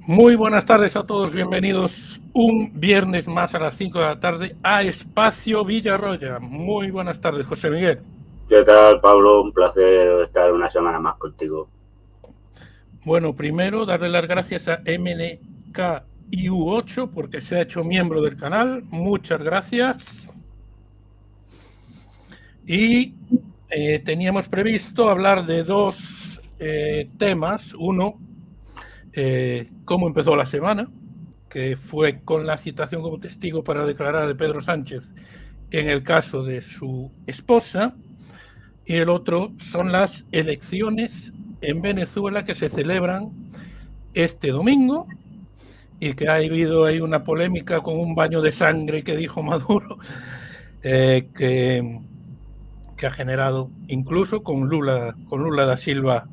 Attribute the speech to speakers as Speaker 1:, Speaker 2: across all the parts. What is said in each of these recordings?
Speaker 1: Muy buenas tardes a todos, bienvenidos un viernes más a las 5 de la tarde a Espacio Villarroya. Muy buenas tardes, José Miguel.
Speaker 2: ¿Qué tal, Pablo? Un placer estar una semana más contigo.
Speaker 1: Bueno, primero darle las gracias a MNKIU8 porque se ha hecho miembro del canal. Muchas gracias. Y teníamos previsto hablar de dos temas. Uno, cómo empezó la semana, que fue con la citación como testigo para declarar de Pedro Sánchez en el caso de su esposa, y el otro son las elecciones en Venezuela que se celebran este domingo y que ha habido ahí una polémica con un baño de sangre que dijo Maduro, que ha generado incluso con Lula da Silva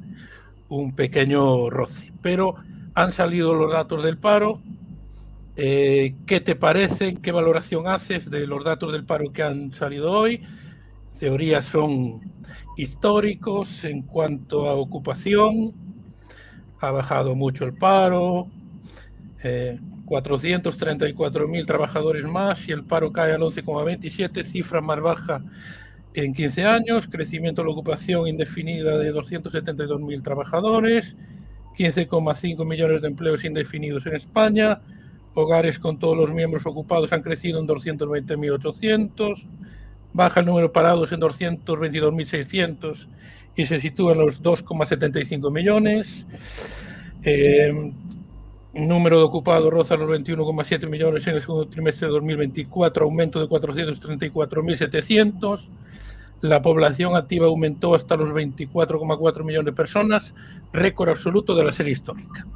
Speaker 1: un pequeño roce. Pero han salido los datos del paro. ¿Qué te parecen? ¿Qué valoración haces de los datos del paro que han salido hoy? Teorías son históricos en cuanto a ocupación. Ha bajado mucho el paro. 434.000 trabajadores más y el paro cae al 11,27, cifra más baja en 15 años. Crecimiento de la ocupación indefinida de 272.000 trabajadores. 15,5 millones de empleos indefinidos en España. Hogares con todos los miembros ocupados han crecido en 220.800. Baja el número de parados en 222.600 y se sitúa en los 2,75 millones. Número de ocupados roza los 21,7 millones en el segundo trimestre de 2024, aumento de 434.700. La población activa aumentó hasta los 24,4 millones de personas, récord absoluto de la serie histórica.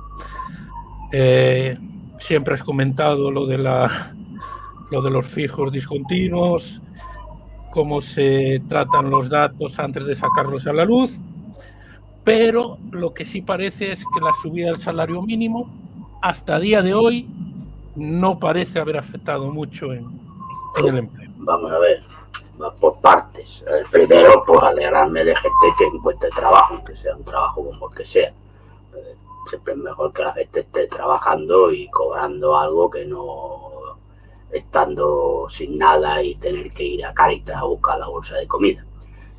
Speaker 1: Siempre has comentado lo de los fijos discontinuos, cómo se tratan los datos antes de sacarlos a la luz, pero lo que sí parece es que la subida del salario mínimo hasta día de hoy no parece haber afectado mucho en el empleo.
Speaker 2: Vamos a ver, por partes. El primero, pues alegrarme de gente que encuentre trabajo, que sea un trabajo como el que sea. Siempre es mejor que la gente esté trabajando y cobrando algo que no estando sin nada y tener que ir a Cáritas a buscar la bolsa de comida.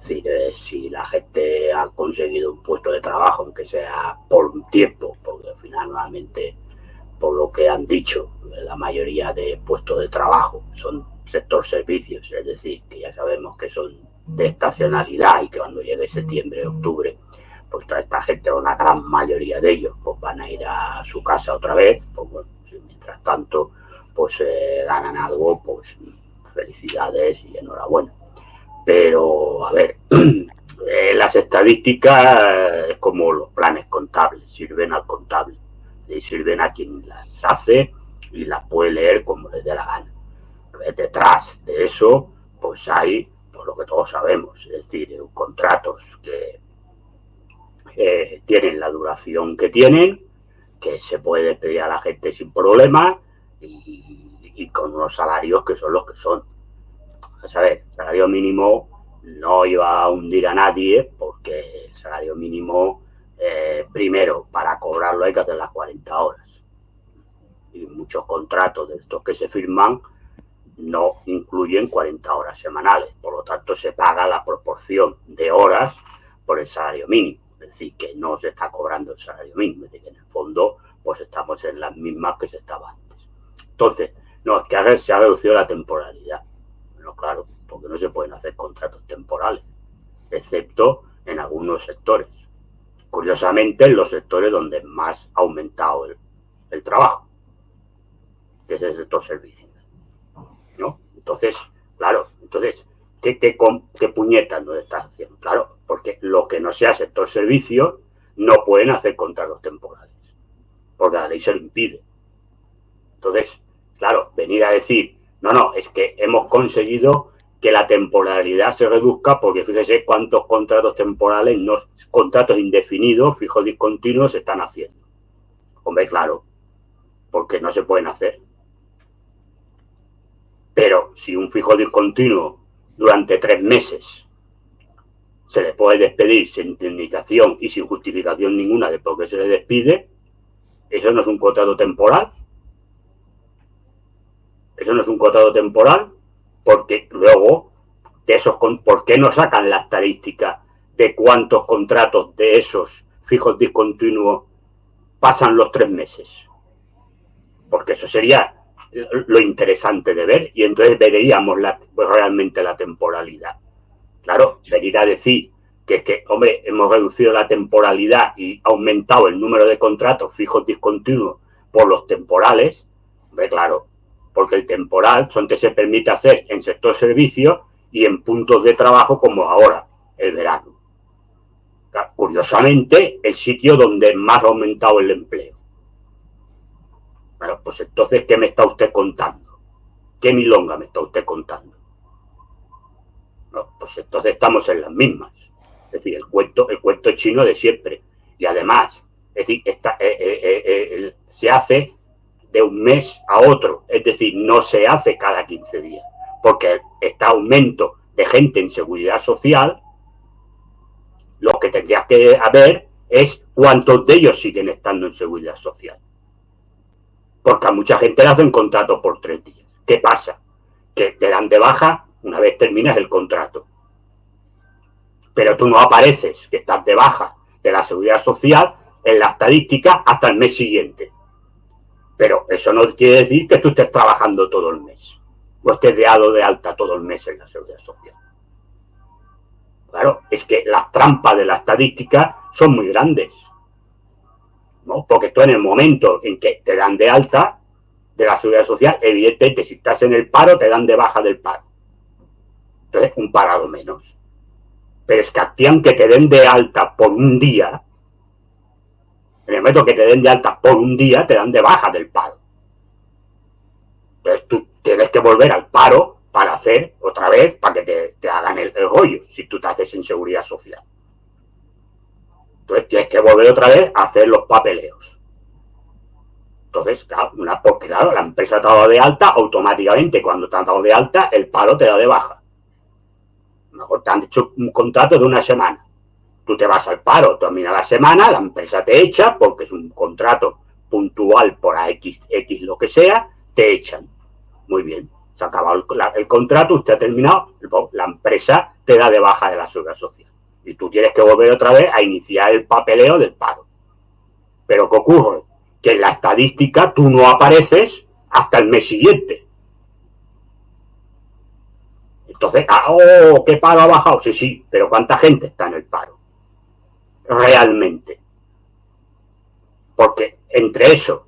Speaker 2: Es decir, si la gente ha conseguido un puesto de trabajo, aunque sea por un tiempo, porque al final normalmente, por lo que han dicho, la mayoría de puestos de trabajo son sector servicios, es decir, que ya sabemos que son de estacionalidad y que cuando llegue septiembre, octubre, pues toda esta gente, o la gran mayoría de ellos, pues van a ir a su casa otra vez, pues bueno, mientras tanto, pues ganan algo, pues felicidades y enhorabuena. Pero, a ver, las estadísticas es como los planes contables, sirven al contable, y sirven a quien las hace y las puede leer como les dé la gana. Detrás de eso, pues hay, por lo que todos sabemos, es decir, contratos que tienen la duración que tienen, que se puede despedir a la gente sin problema y con unos salarios que son los que son. A ver, el salario mínimo no iba a hundir a nadie porque el salario mínimo, primero, para cobrarlo hay que hacer las 40 horas. Y muchos contratos de estos que se firman no incluyen 40 horas semanales. Por lo tanto, se paga la proporción de horas por el salario mínimo. Es decir, que no se está cobrando el salario mínimo. Es decir, que en el fondo, pues estamos en las mismas que se estaba antes. Entonces, no, es que se ha reducido la temporalidad. Bueno, claro, porque no se pueden hacer contratos temporales, excepto en algunos sectores. Curiosamente, en los sectores donde más ha aumentado el trabajo, que es el sector servicios, ¿no? Entonces, claro, ¿qué puñetas nos estás haciendo? Claro, porque lo que no sea sector servicios no pueden hacer contratos temporales, porque la ley se lo impide. Entonces, claro, venir a decir, no, es que hemos conseguido que la temporalidad se reduzca porque fíjese cuántos contratos temporales, no, contratos indefinidos, fijos discontinuos se están haciendo. Hombre, claro, porque no se pueden hacer. Pero si un fijo discontinuo durante 3 meses se le puede despedir sin indemnización y sin justificación ninguna de por qué se le despide, ¿eso no es un contrato temporal? Eso no es un contrato temporal, porque luego de esos, ¿por qué no sacan la estadística de cuántos contratos de esos fijos discontinuos pasan los 3 meses? Porque eso sería lo interesante de ver, y entonces veríamos realmente la temporalidad. Claro, venir a decir que es que, hombre, hemos reducido la temporalidad y aumentado el número de contratos fijos discontinuos por los temporales, hombre, claro, porque el temporal son que se permite hacer en sector servicios y en puntos de trabajo como ahora, el verano. Claro, curiosamente, el sitio donde más ha aumentado el empleo. Bueno, pues entonces, ¿qué me está usted contando? ¿Qué milonga me está usted contando? No, pues entonces estamos en las mismas. Es decir, el cuento chino de siempre. Y además, es decir, se hace de un mes a otro. Es decir, no se hace cada 15 días. Porque este aumento de gente en seguridad social, lo que tendría que haber es cuántos de ellos siguen estando en seguridad social. Porque a mucha gente le hacen contrato por 3 días. ¿Qué pasa? Que te dan de baja una vez terminas el contrato. Pero tú no apareces que estás de baja de la seguridad social en la estadística hasta el mes siguiente. Pero eso no quiere decir que tú estés trabajando todo el mes o estés dado de alta todo el mes en la seguridad social. Claro, es que las trampas de la estadística son muy grandes, ¿no? Porque tú en el momento en que te dan de alta de la seguridad social, evidentemente si estás en el paro te dan de baja del paro. Entonces, un parado menos. Pero es que a ti, aunque te den de alta por un día, en el momento que te den de alta por un día, te dan de baja del paro. Entonces tú tienes que volver al paro para hacer otra vez, para que te hagan el rollo, si tú te haces en seguridad social. Entonces tienes que volver otra vez a hacer los papeleos. Entonces, claro, porque claro, la empresa te ha dado de alta, automáticamente cuando te han dado de alta, el paro te da de baja. Mejor te han hecho un contrato de una semana. Tú te vas al paro, termina la semana, la empresa te echa, porque es un contrato puntual por X lo que sea, te echan. Muy bien, se ha acabado el contrato, usted ha terminado, la empresa te da de baja de la seguridad social. Y tú tienes que volver otra vez a iniciar el papeleo del paro. Pero ¿qué ocurre? Que en la estadística tú no apareces hasta el mes siguiente. Entonces, ¿qué paro ha bajado? Sí, pero ¿cuánta gente está en el paro? Realmente. Porque entre eso,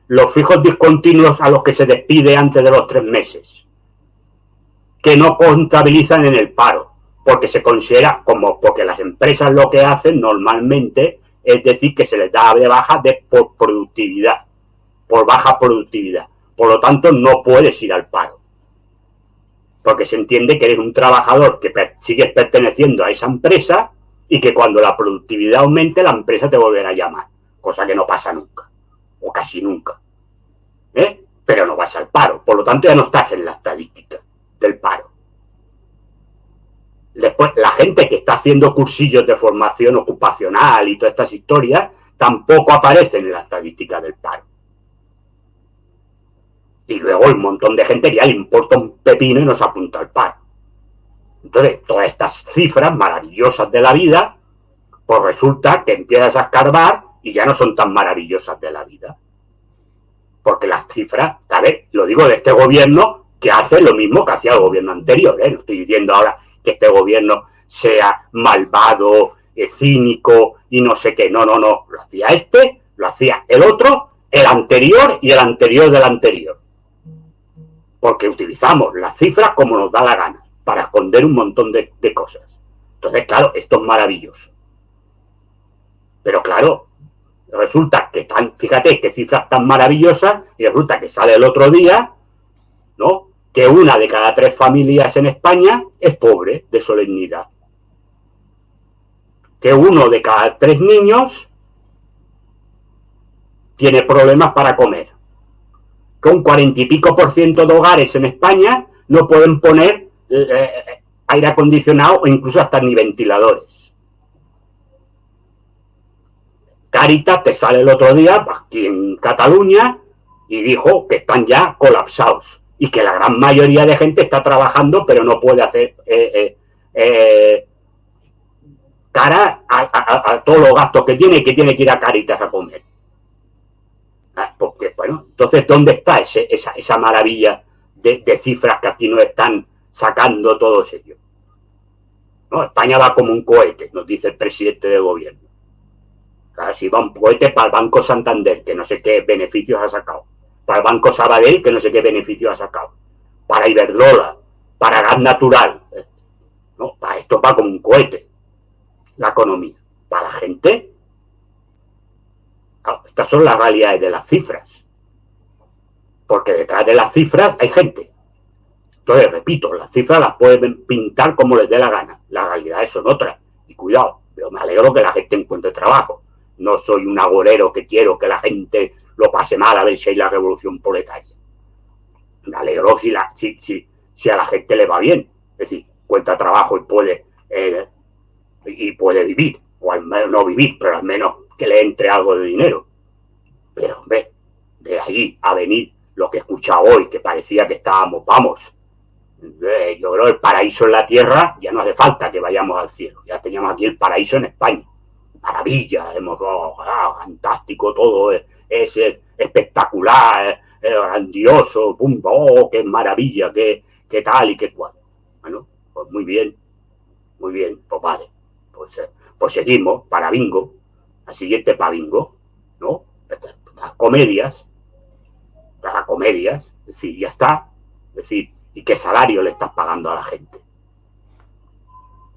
Speaker 2: los fijos discontinuos a los que se despide antes de los 3 meses, que no contabilizan en el paro, porque se considera porque las empresas lo que hacen normalmente es decir que se les da de baja por productividad, por baja productividad. Por lo tanto, no puedes ir al paro. Porque se entiende que eres un trabajador que sigues perteneciendo a esa empresa y que cuando la productividad aumente, la empresa te volverá a llamar, cosa que no pasa nunca, o casi nunca. Pero no vas al paro, por lo tanto ya no estás en la estadística del paro. Después, la gente que está haciendo cursillos de formación ocupacional y todas estas historias, tampoco aparecen en la estadística del paro. Y luego un montón de gente que ya le importa un pepino y no se apunta al paro. Entonces, todas estas cifras maravillosas de la vida, pues resulta que empiezas a escarbar y ya no son tan maravillosas de la vida. Porque las cifras, a ver, lo digo de este gobierno, que hace lo mismo que hacía el gobierno anterior, No estoy diciendo ahora que este gobierno sea malvado, cínico y no sé qué. No. Lo hacía lo hacía el otro, el anterior y el anterior del anterior. Porque utilizamos las cifras como nos da la gana, para esconder un montón de cosas. Entonces, claro, esto es maravilloso. Pero claro, resulta que fíjate qué cifras tan maravillosas, y resulta que sale el otro día, ¿no?, que 1 de cada 3 familias en España es pobre de solemnidad. Que 1 de cada 3 niños tiene problemas para comer. Que un 40 y pico % de hogares en España no pueden poner aire acondicionado o incluso hasta ni ventiladores. Cáritas te sale el otro día aquí en Cataluña y dijo que están ya colapsados y que la gran mayoría de gente está trabajando pero no puede hacer cara a todos los gastos que tiene y que tiene que ir a Cáritas a comer. Porque, bueno, entonces, ¿dónde está esa maravilla de cifras que aquí nos están sacando todos ellos? ¿No? España va como un cohete, nos dice el presidente del gobierno. Claro, si va un cohete para el Banco Santander, que no sé qué beneficios ha sacado, para el Banco Sabadell, que no sé qué beneficios ha sacado, para Iberdrola, para gas natural, ¿no? Para esto va como un cohete la economía. Para la gente, claro, estas son las realidades de las cifras, porque detrás de las cifras hay gente. Entonces, repito, las cifras las pueden pintar como les dé la gana, las realidades son otras, y cuidado, yo me alegro que la gente encuentre trabajo. No soy un agorero que quiero que la gente lo pase mal a ver si hay la revolución proletaria. Me alegro si a la gente le va bien. Es decir, encuentra trabajo y puede vivir. O al menos no vivir, pero al menos que le entre algo de dinero. Pero, hombre, de ahí a venir lo que he escuchado hoy, que parecía que estábamos, yo creo el paraíso en la tierra, ya no hace falta que vayamos al cielo. Ya teníamos aquí el paraíso en España. Maravilla, fantástico todo, es espectacular, grandioso, pum, qué maravilla, qué tal y qué cual. Bueno, pues muy bien, pues vale, pues seguimos para bingo, la siguiente para bingo, ¿no? Las comedias, es decir, ya está, es decir, ¿y qué salario le estás pagando a la gente?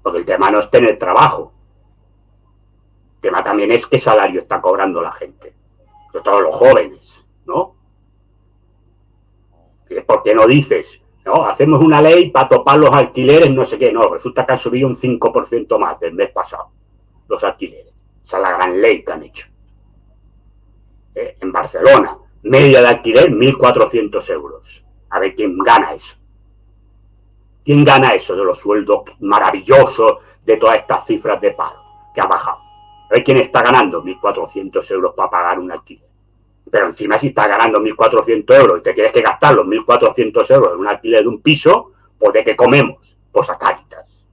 Speaker 2: Porque el tema no es tener trabajo. El tema también es qué salario está cobrando la gente, sobre todo los jóvenes, ¿no? ¿Por qué no dices, no, hacemos una ley para topar los alquileres, no sé qué? No, resulta que han subido un 5% más del mes pasado, los alquileres. Esa es la gran ley que han hecho. En Barcelona, media de alquiler, 1.400 euros. A ver quién gana eso. ¿Quién gana eso de los sueldos maravillosos de todas estas cifras de paro que ha bajado? A ver quién está ganando 1.400 euros para pagar un alquiler. Pero encima si estás ganando 1.400 euros y te tienes que gastar los 1.400 euros en un alquiler de un piso, pues ¿de qué comemos? Pues a Cáritas.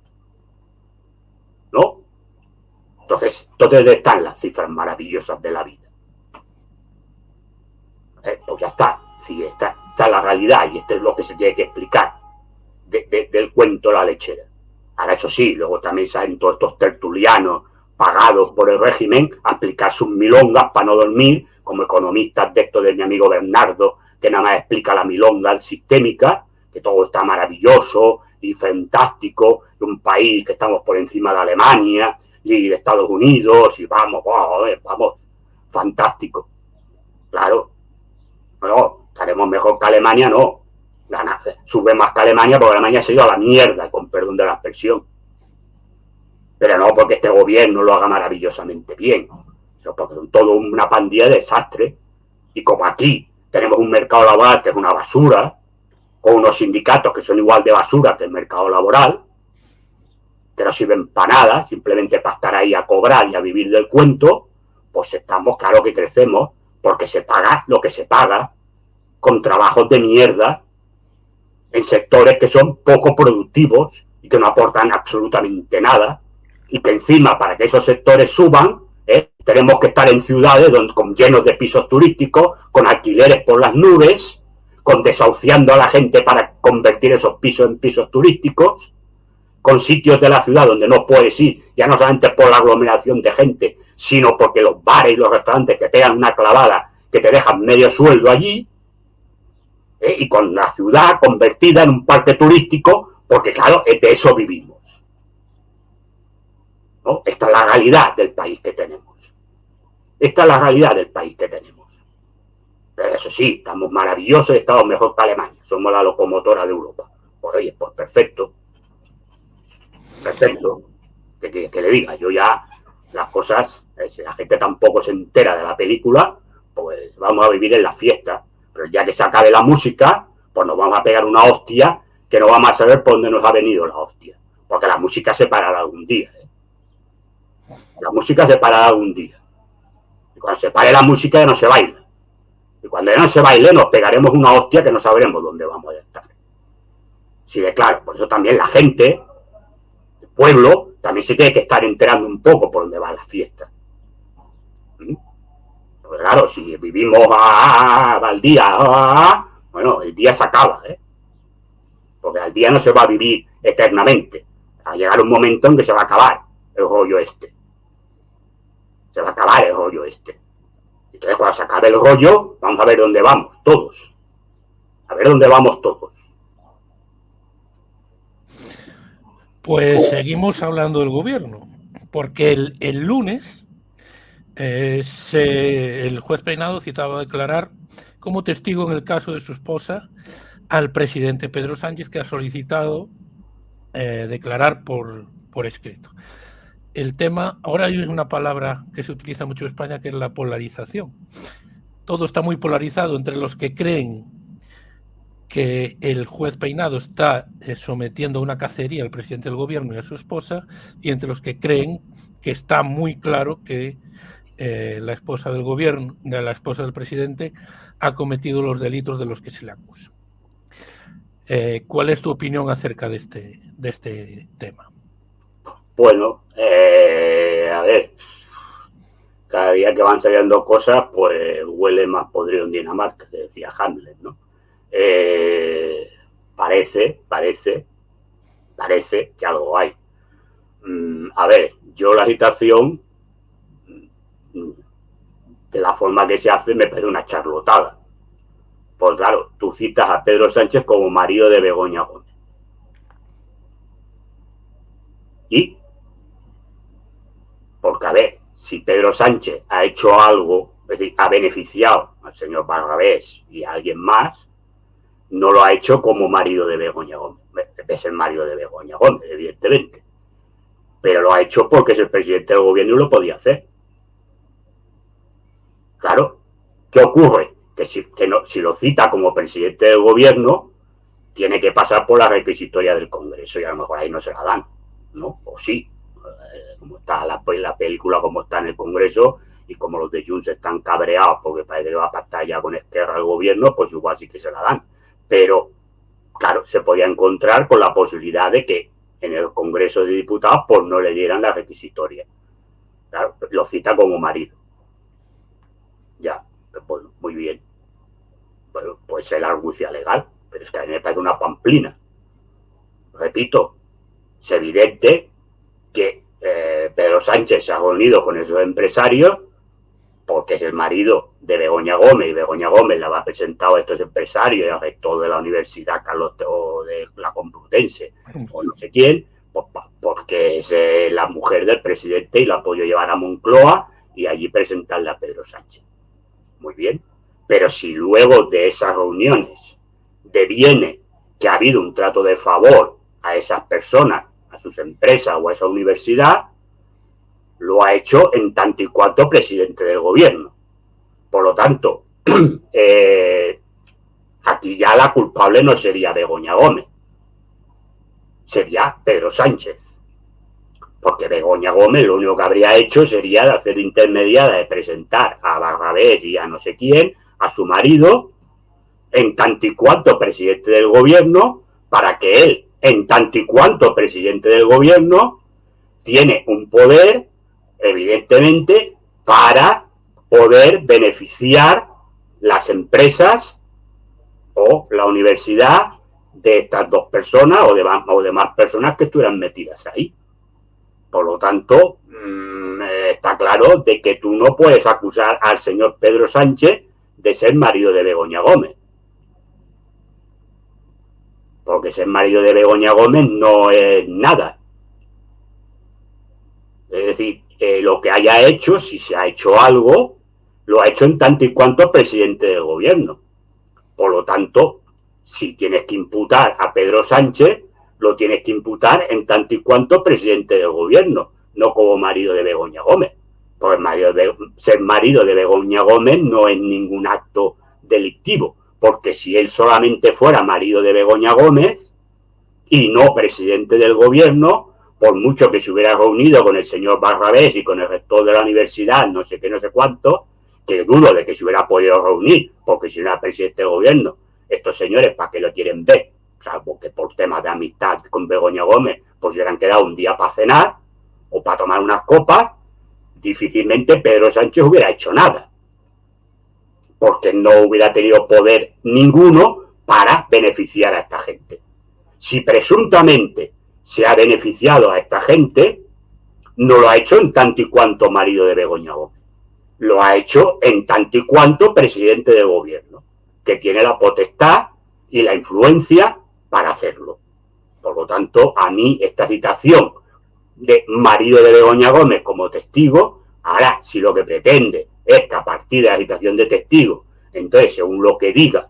Speaker 2: ¿No? Entonces, ¿dónde están las cifras maravillosas de la vida? Pues ya está. Sí, está la realidad y esto es lo que se tiene que explicar del cuento La Lechera. Ahora, eso sí, luego también salen todos estos tertulianos pagados por el régimen a explicar sus milongas para no dormir, como economistas de esto de mi amigo Bernardo, que nada más explica la milonga sistémica, que todo está maravilloso y fantástico, de un país que estamos por encima de Alemania y de Estados Unidos, y vamos, fantástico. Claro, no, estaremos mejor que Alemania, no. Sube más que Alemania porque Alemania se ha ido a la mierda, con perdón de la expresión. Pero no porque este gobierno lo haga maravillosamente bien, sino porque son todo una pandilla de desastres. Y como aquí tenemos un mercado laboral que es una basura, con unos sindicatos que son igual de basura que el mercado laboral, que no sirven para nada, simplemente para estar ahí a cobrar y a vivir del cuento, pues estamos, claro que crecemos, porque se paga lo que se paga, con trabajos de mierda, en sectores que son poco productivos y que no aportan absolutamente nada, y que encima para que esos sectores suban, tenemos que estar en ciudades llenos de pisos turísticos, con alquileres por las nubes, con desahuciando a la gente para convertir esos pisos en pisos turísticos, con sitios de la ciudad donde no puedes ir, ya no solamente por la aglomeración de gente, sino porque los bares y los restaurantes te pegan una clavada que te dejan medio sueldo allí, y con la ciudad convertida en un parque turístico, porque claro, de eso vivimos, ¿no? Esta es la realidad del país que tenemos. Esta es la realidad del país que tenemos. Pero eso sí, estamos maravillosos y estamos mejor que Alemania. Somos la locomotora de Europa. Pues oye, pues perfecto. Perfecto. Que le diga, yo ya las cosas, si la gente tampoco se entera de la película, pues vamos a vivir en la fiesta. Pero ya que se acabe la música, pues nos vamos a pegar una hostia que no vamos a saber por dónde nos ha venido la hostia. Porque la música se parará algún día. La música se parará algún día. Cuando se pare la música ya no se baila. Y cuando ya no se baile nos pegaremos una hostia que no sabremos dónde vamos a estar. Sí, de claro, por eso también la gente, el pueblo, también se tiene que estar enterando un poco por dónde van las fiestas. Pues claro, si vivimos al día, bueno, el día se acaba, ¿eh? Porque al día no se va a vivir eternamente. Va a llegar un momento en que se va a acabar el rollo este. Se va a acabar el rollo este. Entonces, cuando se acabe el rollo, vamos a ver dónde vamos, todos. A ver dónde vamos todos.
Speaker 1: Pues seguimos hablando del gobierno, porque el lunes el juez Peinado citaba a declarar como testigo en el caso de su esposa al presidente Pedro Sánchez, que ha solicitado declarar por escrito. El tema, ahora hay una palabra que se utiliza mucho en España, que es la polarización. Todo está muy polarizado entre los que creen que el juez Peinado está sometiendo a una cacería al presidente del gobierno y a su esposa, y entre los que creen que está muy claro que la esposa del gobierno, la esposa del presidente, ha cometido los delitos de los que se le acusa. ¿Cuál es tu opinión acerca de este tema?
Speaker 2: Bueno, a ver, cada día que van saliendo cosas, pues huele más podrido en Dinamarca, que decía Hamlet, ¿no? Parece que algo hay. A ver, yo la situación, de la forma que se hace, me parece una charlotada. Pues claro, tú citas a Pedro Sánchez como marido de Begoña Gómez. ¿Y? Porque, a ver, si Pedro Sánchez ha hecho algo, es decir, ha beneficiado al señor Barrabés y a alguien más, no lo ha hecho como marido de Begoña Gómez. Es el marido de Begoña Gómez, evidentemente. Pero lo ha hecho porque es el presidente del gobierno y lo podía hacer. Claro, ¿qué ocurre? Que si lo cita como presidente del gobierno, tiene que pasar por la requisitoria del Congreso y a lo mejor ahí no se la dan, ¿no? O sí, como está la película, como está en el Congreso, y como los de Junts están cabreados porque parece que va a pactar ya con Esquerra el gobierno, pues igual sí que se la dan. Pero, claro, se podía encontrar con la posibilidad de que en el Congreso de Diputados pues no le dieran la requisitoria. Claro, lo cita como marido. Ya, pues muy bien. Bueno, puede ser la argucia legal, pero es que a mí me parece una pamplina. Repito, es evidente que Pedro Sánchez se ha reunido con esos empresarios porque es el marido de Begoña Gómez y Begoña Gómez le ha presentado a estos empresarios y al rector de la Universidad Carlos o de la Complutense o no sé quién, pues, porque es la mujer del presidente y la ha podido llevar a Moncloa y allí presentarle a Pedro Sánchez. Muy bien, pero si luego de esas reuniones deviene que ha habido un trato de favor a esas personas, a sus empresas o a esa universidad, lo ha hecho en tanto y cuanto presidente del gobierno. Por lo tanto, aquí ya la culpable no sería Begoña Gómez, sería Pedro Sánchez. Porque Begoña Gómez lo único que habría hecho sería de hacer intermediada, de presentar a Barrabés y a no sé quién, a su marido, en tanto y cuanto presidente del gobierno, para que él, en tanto y cuanto presidente del gobierno, tiene un poder, evidentemente, para poder beneficiar las empresas o la universidad de estas dos personas o de más personas que estuvieran metidas ahí. Por lo tanto, está claro de que tú no puedes acusar al señor Pedro Sánchez de ser marido de Begoña Gómez. Porque ser marido de Begoña Gómez no es nada. Es decir, lo que haya hecho, si se ha hecho algo, lo ha hecho en tanto y cuanto presidente del gobierno. Por lo tanto, si tienes que imputar a Pedro Sánchez, lo tienes que imputar en tanto y cuanto presidente del gobierno, no como marido de Begoña Gómez. Porque ser marido de Begoña Gómez no es ningún acto delictivo, porque si él solamente fuera marido de Begoña Gómez y no presidente del gobierno, por mucho que se hubiera reunido con el señor Barrabés y con el rector de la universidad, no sé qué, no sé cuánto, que dudo de que se hubiera podido reunir, porque si no era presidente del gobierno, estos señores, ¿para qué lo quieren ver? Salvo que por temas de amistad con Begoña Gómez, pues hubieran quedado un día para cenar o para tomar unas copas, difícilmente Pedro Sánchez hubiera hecho nada, porque no hubiera tenido poder ninguno para beneficiar a esta gente. Si presuntamente se ha beneficiado a esta gente, no lo ha hecho en tanto y cuanto marido de Begoña Gómez. Lo ha hecho en tanto y cuanto presidente del gobierno, que tiene la potestad y la influencia para hacerlo. Por lo tanto, a mí esta citación de marido de Begoña Gómez como testigo, ahora, si lo que pretende es que a partir de la citación de testigo, entonces, según lo que diga,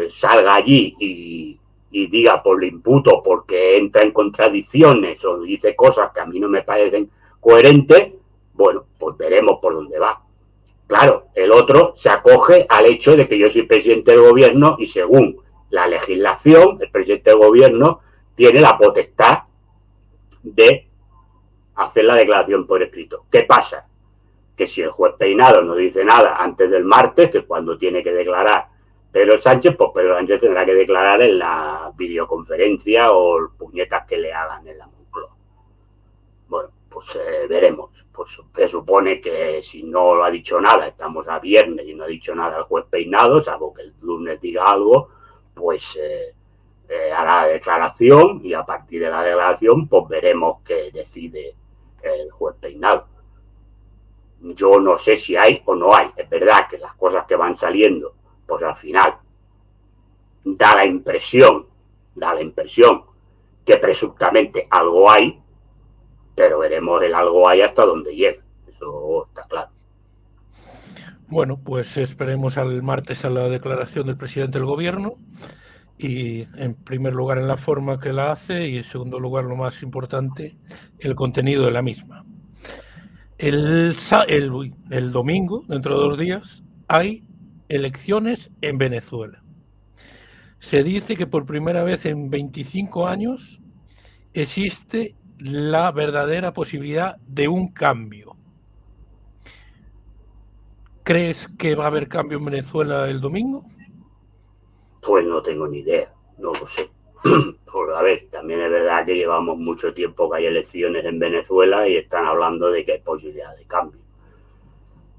Speaker 2: salga allí y diga por lo imputo porque entra en contradicciones o dice cosas que a mí no me parecen coherentes, bueno, pues veremos por dónde va. Claro, el otro se acoge al hecho de que yo soy presidente del gobierno y según la legislación, el presidente del gobierno tiene la potestad de hacer la declaración por escrito. ¿Qué pasa? Que si el juez Peinado no dice nada antes del martes, que es cuando tiene que declarar Pedro Sánchez, pues Pedro Sánchez tendrá que declarar en la videoconferencia o puñetas que le hagan en la Moncloa. Bueno, pues veremos. Pues se supone que si no lo ha dicho nada, estamos a viernes y no ha dicho nada el juez Peinado, salvo que el lunes diga algo, pues hará la declaración y a partir de la declaración pues veremos qué decide el juez Peinado. Yo no sé si hay o no hay. Es verdad que las cosas que van saliendo, pues al final da la impresión que presuntamente algo hay, pero veremos el algo hay hasta donde llega. Eso está claro.
Speaker 1: Bueno, pues esperemos al martes a la declaración del presidente del gobierno y, en primer lugar, en la forma que la hace y, en segundo lugar, lo más importante, el contenido de la misma. El domingo, dentro de 2 días, hay elecciones en Venezuela. Se dice que por primera vez en 25 años existe la verdadera posibilidad de un cambio. ¿Crees que va a haber cambio en Venezuela el domingo?
Speaker 2: Pues no tengo ni idea, no lo sé. Pues a ver, también es verdad que llevamos mucho tiempo que hay elecciones en Venezuela y están hablando de que hay posibilidad de cambio.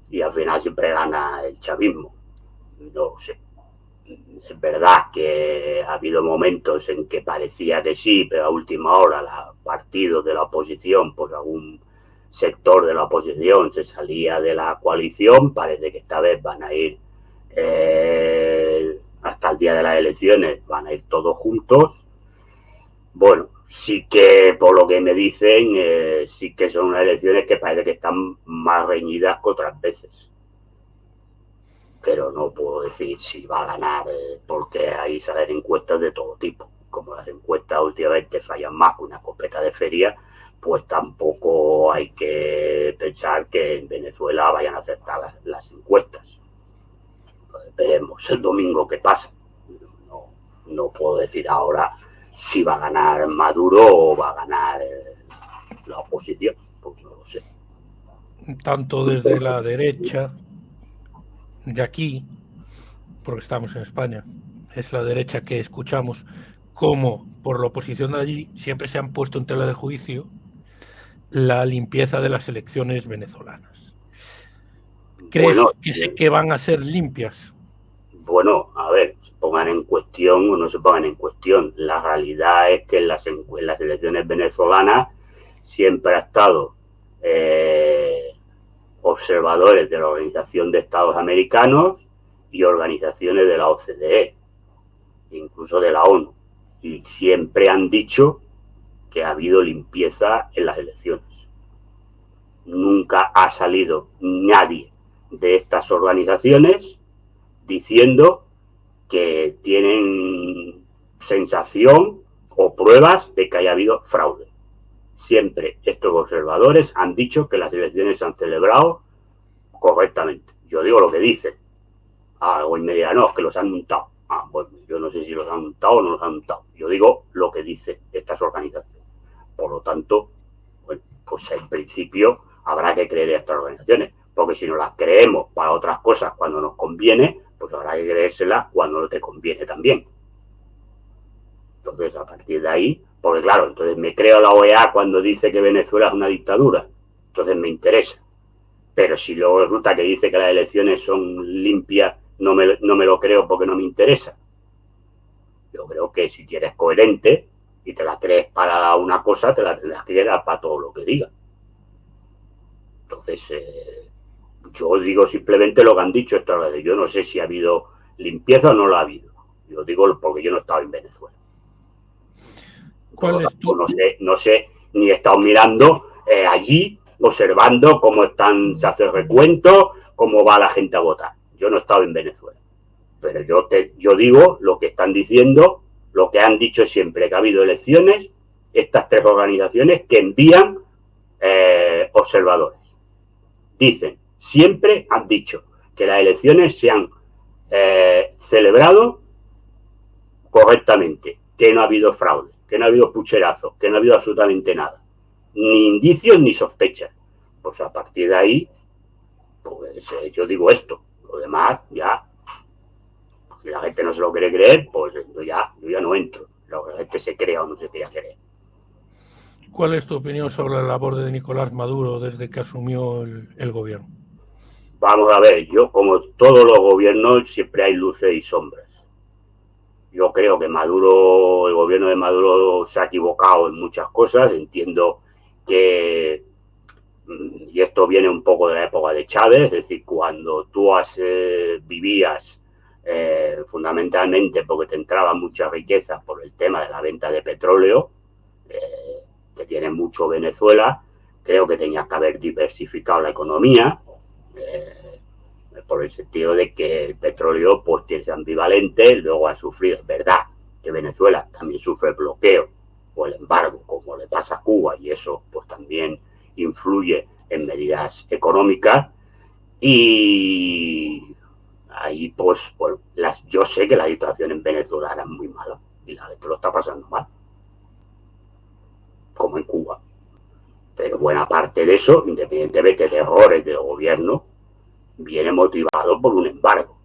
Speaker 2: Y al final siempre gana el chavismo. No lo sé. Es verdad que ha habido momentos en que parecía que sí, pero a última hora los partidos de la oposición, pues algún sector de la oposición se salía de la coalición. Parece que esta vez van a ir hasta el día de las elecciones, van a ir todos juntos. Bueno, sí que por lo que me dicen, sí que son unas elecciones que parece que están más reñidas que otras veces. Pero no puedo decir si va a ganar, porque ahí salen encuestas de todo tipo. Como las encuestas últimamente fallan más que una escopeta de feria, pues tampoco hay que pensar que en Venezuela vayan a aceptar las encuestas. Pues veremos el domingo qué pasa. No puedo decir ahora si va a ganar Maduro o va a ganar la oposición, pues no lo sé.
Speaker 1: Tanto desde la derecha de aquí, porque estamos en España, es la derecha que escuchamos, como por la oposición de allí, siempre se han puesto en tela de juicio la limpieza de las elecciones venezolanas. ¿Crees que van a ser limpias?
Speaker 2: Bueno, a ver, se pongan en cuestión o no se pongan en cuestión. La realidad es que en las elecciones venezolanas siempre ha estado observadores de la Organización de Estados Americanos y organizaciones de la OCDE, incluso de la ONU, y siempre han dicho que ha habido limpieza en las elecciones. Nunca ha salido nadie de estas organizaciones diciendo que tienen sensación o pruebas de que haya habido fraude. Siempre estos observadores han dicho que las elecciones se han celebrado correctamente. Yo digo lo que dicen. O me dirán, no, es que los han untado. Bueno, yo no sé si los han untado o no los han untado. Yo digo lo que dicen estas organizaciones. Por lo tanto, bueno, pues en principio habrá que creer en estas organizaciones, porque si no las creemos para otras cosas cuando nos conviene, pues habrá que creérselas cuando no te conviene también. Entonces, a partir de ahí, porque claro, entonces me creo la OEA cuando dice que Venezuela es una dictadura, entonces me interesa. Pero si luego resulta que dice que las elecciones son limpias, no me lo creo porque no me interesa. Yo creo que si eres coherente y te la crees para una cosa, te la tendrás que creer para todo lo que diga. Entonces, yo digo simplemente lo que han dicho estas veces. Yo no sé si ha habido limpieza o no lo ha habido. Yo digo porque yo no he estado en Venezuela.
Speaker 1: ¿Cuál es tu?
Speaker 2: No sé, ni he estado mirando allí, observando cómo se hace el recuento, cómo va la gente a votar. Yo no he estado en Venezuela. Pero yo digo lo que están diciendo, lo que han dicho siempre, que ha habido elecciones, estas tres organizaciones que envían observadores. Dicen, siempre han dicho que las elecciones se han celebrado correctamente, que no ha habido fraude, que no ha habido pucherazos, que no ha habido absolutamente nada. Ni indicios ni sospechas. Pues a partir de ahí, pues yo digo esto. Lo demás, ya, si la gente no se lo quiere creer, pues yo ya no entro. La gente se crea o no se quiera creer.
Speaker 1: ¿Cuál es tu opinión sobre la labor de Nicolás Maduro desde que asumió el gobierno?
Speaker 2: Vamos a ver, yo como todos los gobiernos siempre hay luces y sombras. Yo creo que el gobierno de Maduro se ha equivocado en muchas cosas. Entiendo que, y esto viene un poco de la época de Chávez, es decir, cuando tú vivías fundamentalmente porque te entraban muchas riquezas por el tema de la venta de petróleo, que tiene mucho Venezuela, creo que tenías que haber diversificado la economía, por el sentido de que el petróleo pues es ambivalente, luego ha sufrido, es verdad que Venezuela también sufre el bloqueo o el embargo, como le pasa a Cuba, y eso pues también influye en medidas económicas, y ahí pues yo sé que la situación en Venezuela era muy mala y la gente lo está pasando mal, como en Cuba. Pero buena parte de eso, independientemente de errores del gobierno, viene motivado por un embargo.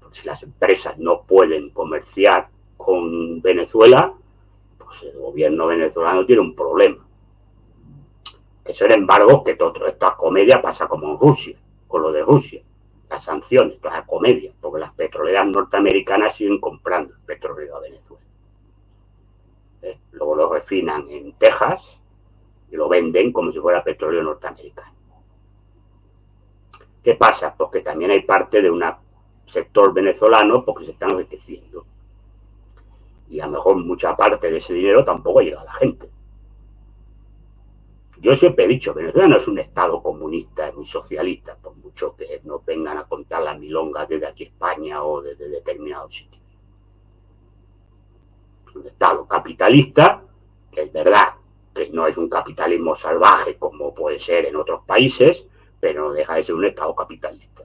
Speaker 2: Porque si las empresas no pueden comerciar con Venezuela, pues el gobierno venezolano tiene un problema. Eso es embargo que todo esta comedia pasa como en Rusia, con lo de Rusia. Las sanciones, toda la comedia, porque las petroleras norteamericanas siguen comprando el petróleo a Venezuela. Luego lo refinan en Texas y lo venden como si fuera petróleo norteamericano. ¿Qué pasa? Porque también hay parte de un sector venezolano porque se están enriqueciendo. Y a lo mejor mucha parte de ese dinero tampoco llega a la gente. Yo siempre he dicho, Venezuela no es un estado comunista ni socialista, por mucho que nos vengan a contar las milongas desde aquí España o desde determinados sitios. Es un estado capitalista, que es verdad que no es un capitalismo salvaje como puede ser en otros países, pero no deja de ser un estado capitalista.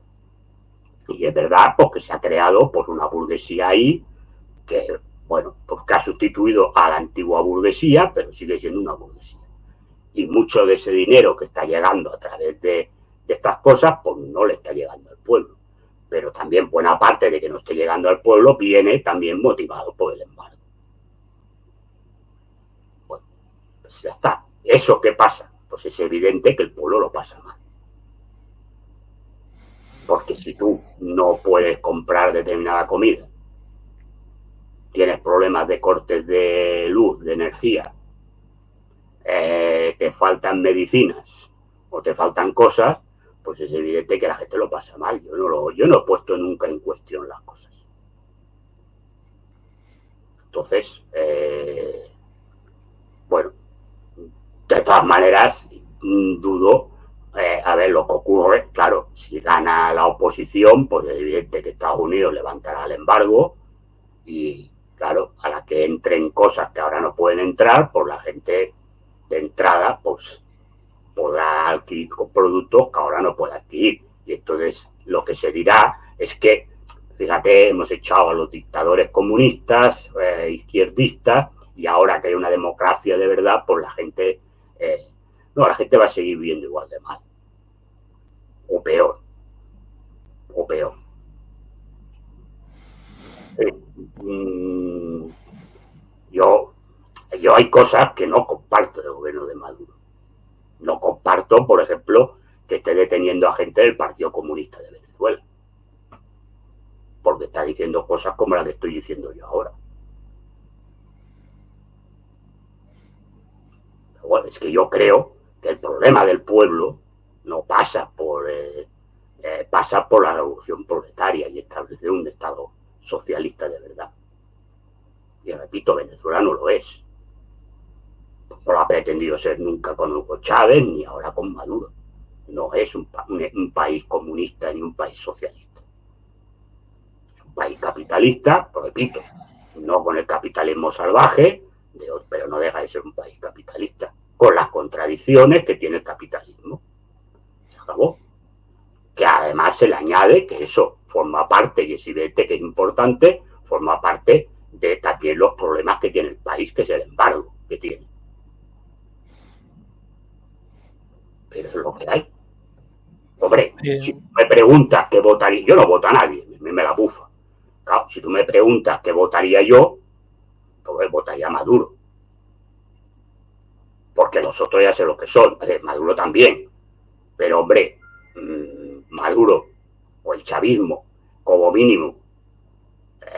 Speaker 2: Y es verdad porque se ha creado por una burguesía ahí que, bueno, pues que ha sustituido a la antigua burguesía, pero sigue siendo una burguesía. Y mucho de ese dinero que está llegando a través de estas cosas, pues no le está llegando al pueblo. Pero también buena parte de que no esté llegando al pueblo viene también motivado por el embargo. Bueno, pues ya está. ¿Eso qué pasa? Pues es evidente que el pueblo lo pasa mal. Porque si tú no puedes comprar determinada comida, tienes problemas de cortes de luz, de energía, te faltan medicinas o te faltan cosas, pues es evidente que la gente lo pasa mal. Yo no he puesto nunca en cuestión las cosas. Entonces, bueno, de todas maneras, dudo, a ver, lo que ocurre, claro, si gana la oposición, pues es evidente que Estados Unidos levantará el embargo y, claro, a la que entren cosas que ahora no pueden entrar, pues la gente de entrada, pues podrá adquirir productos que ahora no puede adquirir. Y entonces lo que se dirá es que, fíjate, hemos echado a los dictadores comunistas, izquierdistas, y ahora que hay una democracia de verdad, pues la gente No, la gente va a seguir viviendo igual de mal. O peor. O peor. Yo hay cosas que no comparto del gobierno de Maduro. No comparto, por ejemplo, que esté deteniendo a gente del Partido Comunista de Venezuela. Porque está diciendo cosas como las que estoy diciendo yo ahora. Bueno, es que yo creo que el problema del pueblo no pasa pasa por la revolución proletaria y establecer un Estado socialista de verdad. Y repito, Venezuela no lo es. No lo ha pretendido ser nunca con Hugo Chávez ni ahora con Maduro. No es un país comunista ni un país socialista. Es un país capitalista, lo repito, no con el capitalismo salvaje, pero no deja de ser un país capitalista, con las contradicciones que tiene el capitalismo. Se acabó. Que además se le añade que eso forma parte, y es evidente que es importante, forma parte de también los problemas que tiene el país, que es el embargo que tiene. Pero es lo que hay. Hombre, si tú me preguntas qué votaría, yo no voto a nadie, me la bufa. Claro, si tú me preguntas qué votaría yo, pues votaría a Maduro. Porque los otros ya sé lo que son, Maduro también. Pero hombre, Maduro o el chavismo, como mínimo,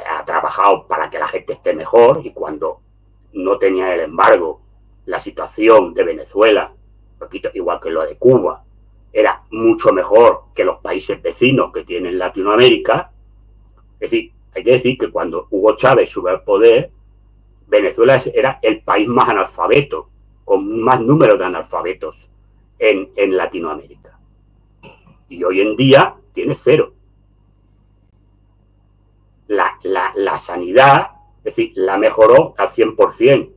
Speaker 2: ha trabajado para que la gente esté mejor, y cuando no tenía el embargo, la situación de Venezuela, repito, igual que lo de Cuba, era mucho mejor que los países vecinos que tienen Latinoamérica. Es decir, hay que decir que cuando Hugo Chávez sube al poder, Venezuela era el país más analfabeto, con más número de analfabetos en Latinoamérica. Y hoy en día tiene cero. La sanidad, es decir, la mejoró al 100%,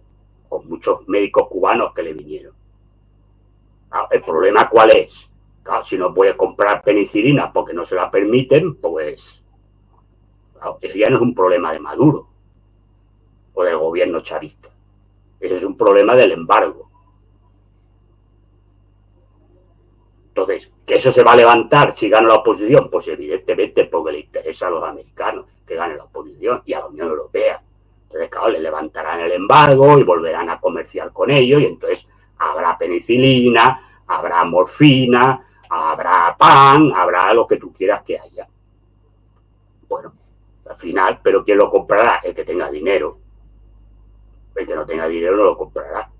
Speaker 2: con muchos médicos cubanos que le vinieron. Claro, el problema, ¿cuál es? Claro, si no puede comprar penicilina porque no se la permiten, pues claro, ese ya no es un problema de Maduro o del gobierno chavista. Ese es un problema del embargo. Entonces, ¿que eso se va a levantar si gana la oposición? Pues evidentemente porque le interesa a los americanos que gane la oposición y a la Unión Europea. Entonces, claro, le levantarán el embargo y volverán a comerciar con ellos, y entonces habrá penicilina, habrá morfina, habrá pan, habrá lo que tú quieras que haya. Bueno, al final, ¿pero quién lo comprará? El que tenga dinero. El que no tenga dinero no lo comprará.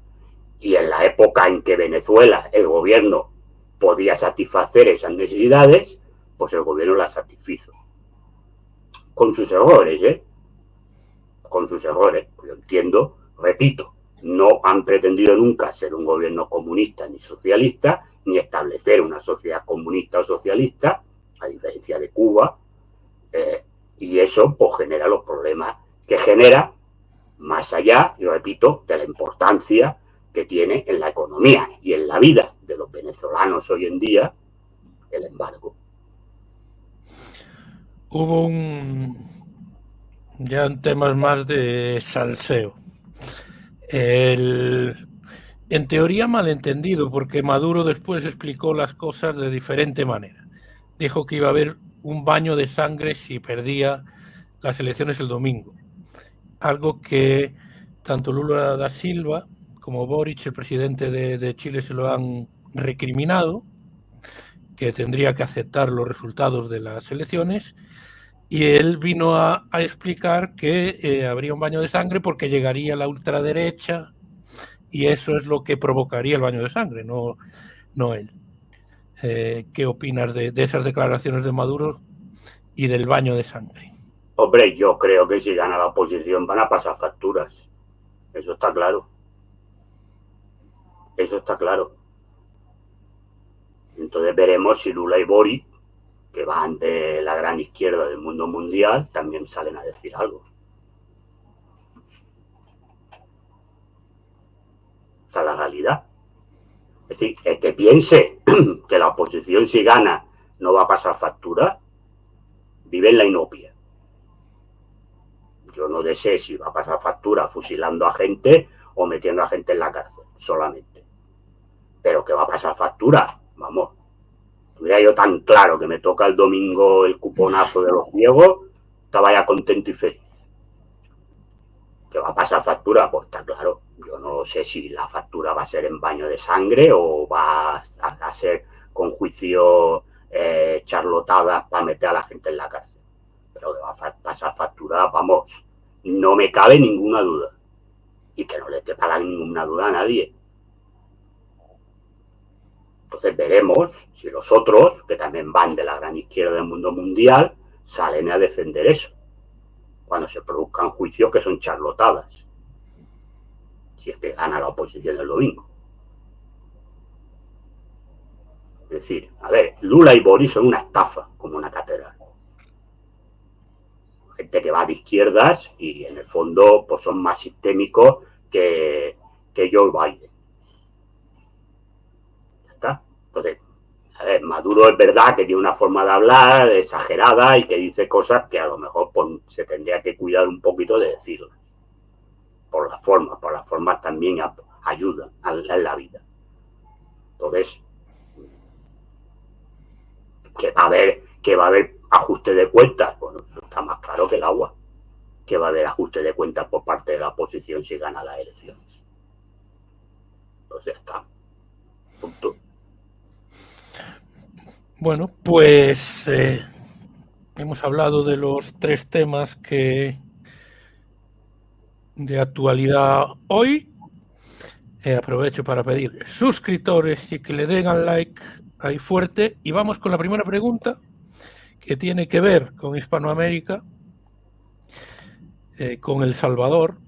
Speaker 2: Y en la época en que Venezuela, el gobierno, podía satisfacer esas necesidades, pues el gobierno las satisfizo. Con sus errores, con sus errores. Yo entiendo, repito, no han pretendido nunca ser un gobierno comunista ni socialista, ni establecer una sociedad comunista o socialista, a diferencia de Cuba, y eso pues genera los problemas que genera, más allá, y repito, de la importancia que tiene en la economía y en la vida de los venezolanos hoy en día el embargo.
Speaker 1: Hubo ya en temas más de salseo. En teoría malentendido, porque Maduro después explicó las cosas de diferente manera. Dijo que iba a haber un baño de sangre si perdía las elecciones el domingo. Algo que tanto Lula da Silva como Boric, el presidente de Chile, se lo han recriminado, que tendría que aceptar los resultados de las elecciones, y él vino a explicar que habría un baño de sangre porque llegaría la ultraderecha, y eso es lo que provocaría el baño de sangre, no él. ¿Qué opinas de esas declaraciones de Maduro y del baño de sangre?
Speaker 2: Hombre, yo creo que si gana la oposición van a pasar facturas. Eso está claro. Eso está claro. Entonces veremos si Lula y Boric, que van de la gran izquierda del mundo mundial, también salen a decir algo. Esta es la realidad. Es decir, el que piense que la oposición, si gana, no va a pasar factura, vive en la inopia. Yo no sé si va a pasar factura fusilando a gente o metiendo a gente en la cárcel, solamente. pero que va a pasar factura, vamos. Tuviera yo tan claro que me toca el domingo el cuponazo de los ciegos, estaba ya contento y feliz. ¿Que va a pasar factura? Pues está claro. Yo no sé si la factura va a ser en baño de sangre o va a ser con juicio charlotadas para meter a la gente en la cárcel. Pero que va a pasar factura, vamos, no me cabe ninguna duda. Y que no le quepa ninguna duda a nadie. Entonces veremos si los otros, que también van de la gran izquierda del mundo mundial, salen a defender eso. Cuando se produzcan juicios que son charlotadas. Si es que gana la oposición el domingo. Es decir, a ver, Lula y Boris son una estafa, como una catedral. Gente que va de izquierdas y en el fondo pues son más sistémicos que Joe Biden. Ya está. Entonces, a ver, Maduro es verdad que tiene una forma de hablar exagerada y que dice cosas que a lo mejor pues, se tendría que cuidar un poquito de decirlo. Por las formas también ayudan en la vida. Entonces, que va a haber ajuste de cuentas, bueno, está más claro que el agua, que va a haber ajuste de cuentas por parte de la oposición si gana las elecciones. Entonces ya está. Punto.
Speaker 1: Bueno, pues hemos hablado de los 3 temas que de actualidad hoy. Aprovecho para pedir suscriptores y que le den al like ahí fuerte. Y vamos con la primera pregunta, que tiene que ver con Hispanoamérica, con El Salvador,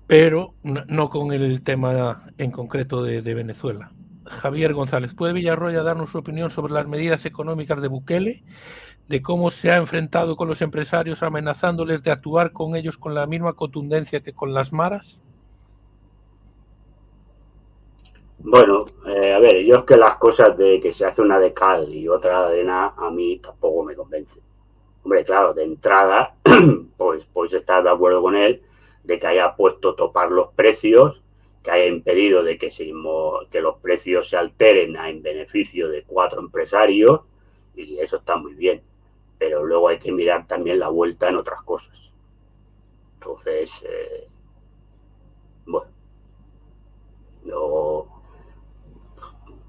Speaker 1: pero no con el tema en concreto de Venezuela. Javier González, ¿puede Villarroya darnos su opinión sobre las medidas económicas de Bukele, de cómo se ha enfrentado con los empresarios amenazándoles de actuar con ellos con la misma contundencia que con las maras?
Speaker 2: Bueno, a ver, yo es que las cosas de que se hace una de cal y otra de arena a mí tampoco me convencen. Hombre, claro, de entrada, pues estar de acuerdo con él de que haya puesto topar los precios, que haya impedido de que los precios se alteren en beneficio de 4 empresarios, y eso está muy bien. Pero luego hay que mirar también la vuelta en otras cosas. Entonces,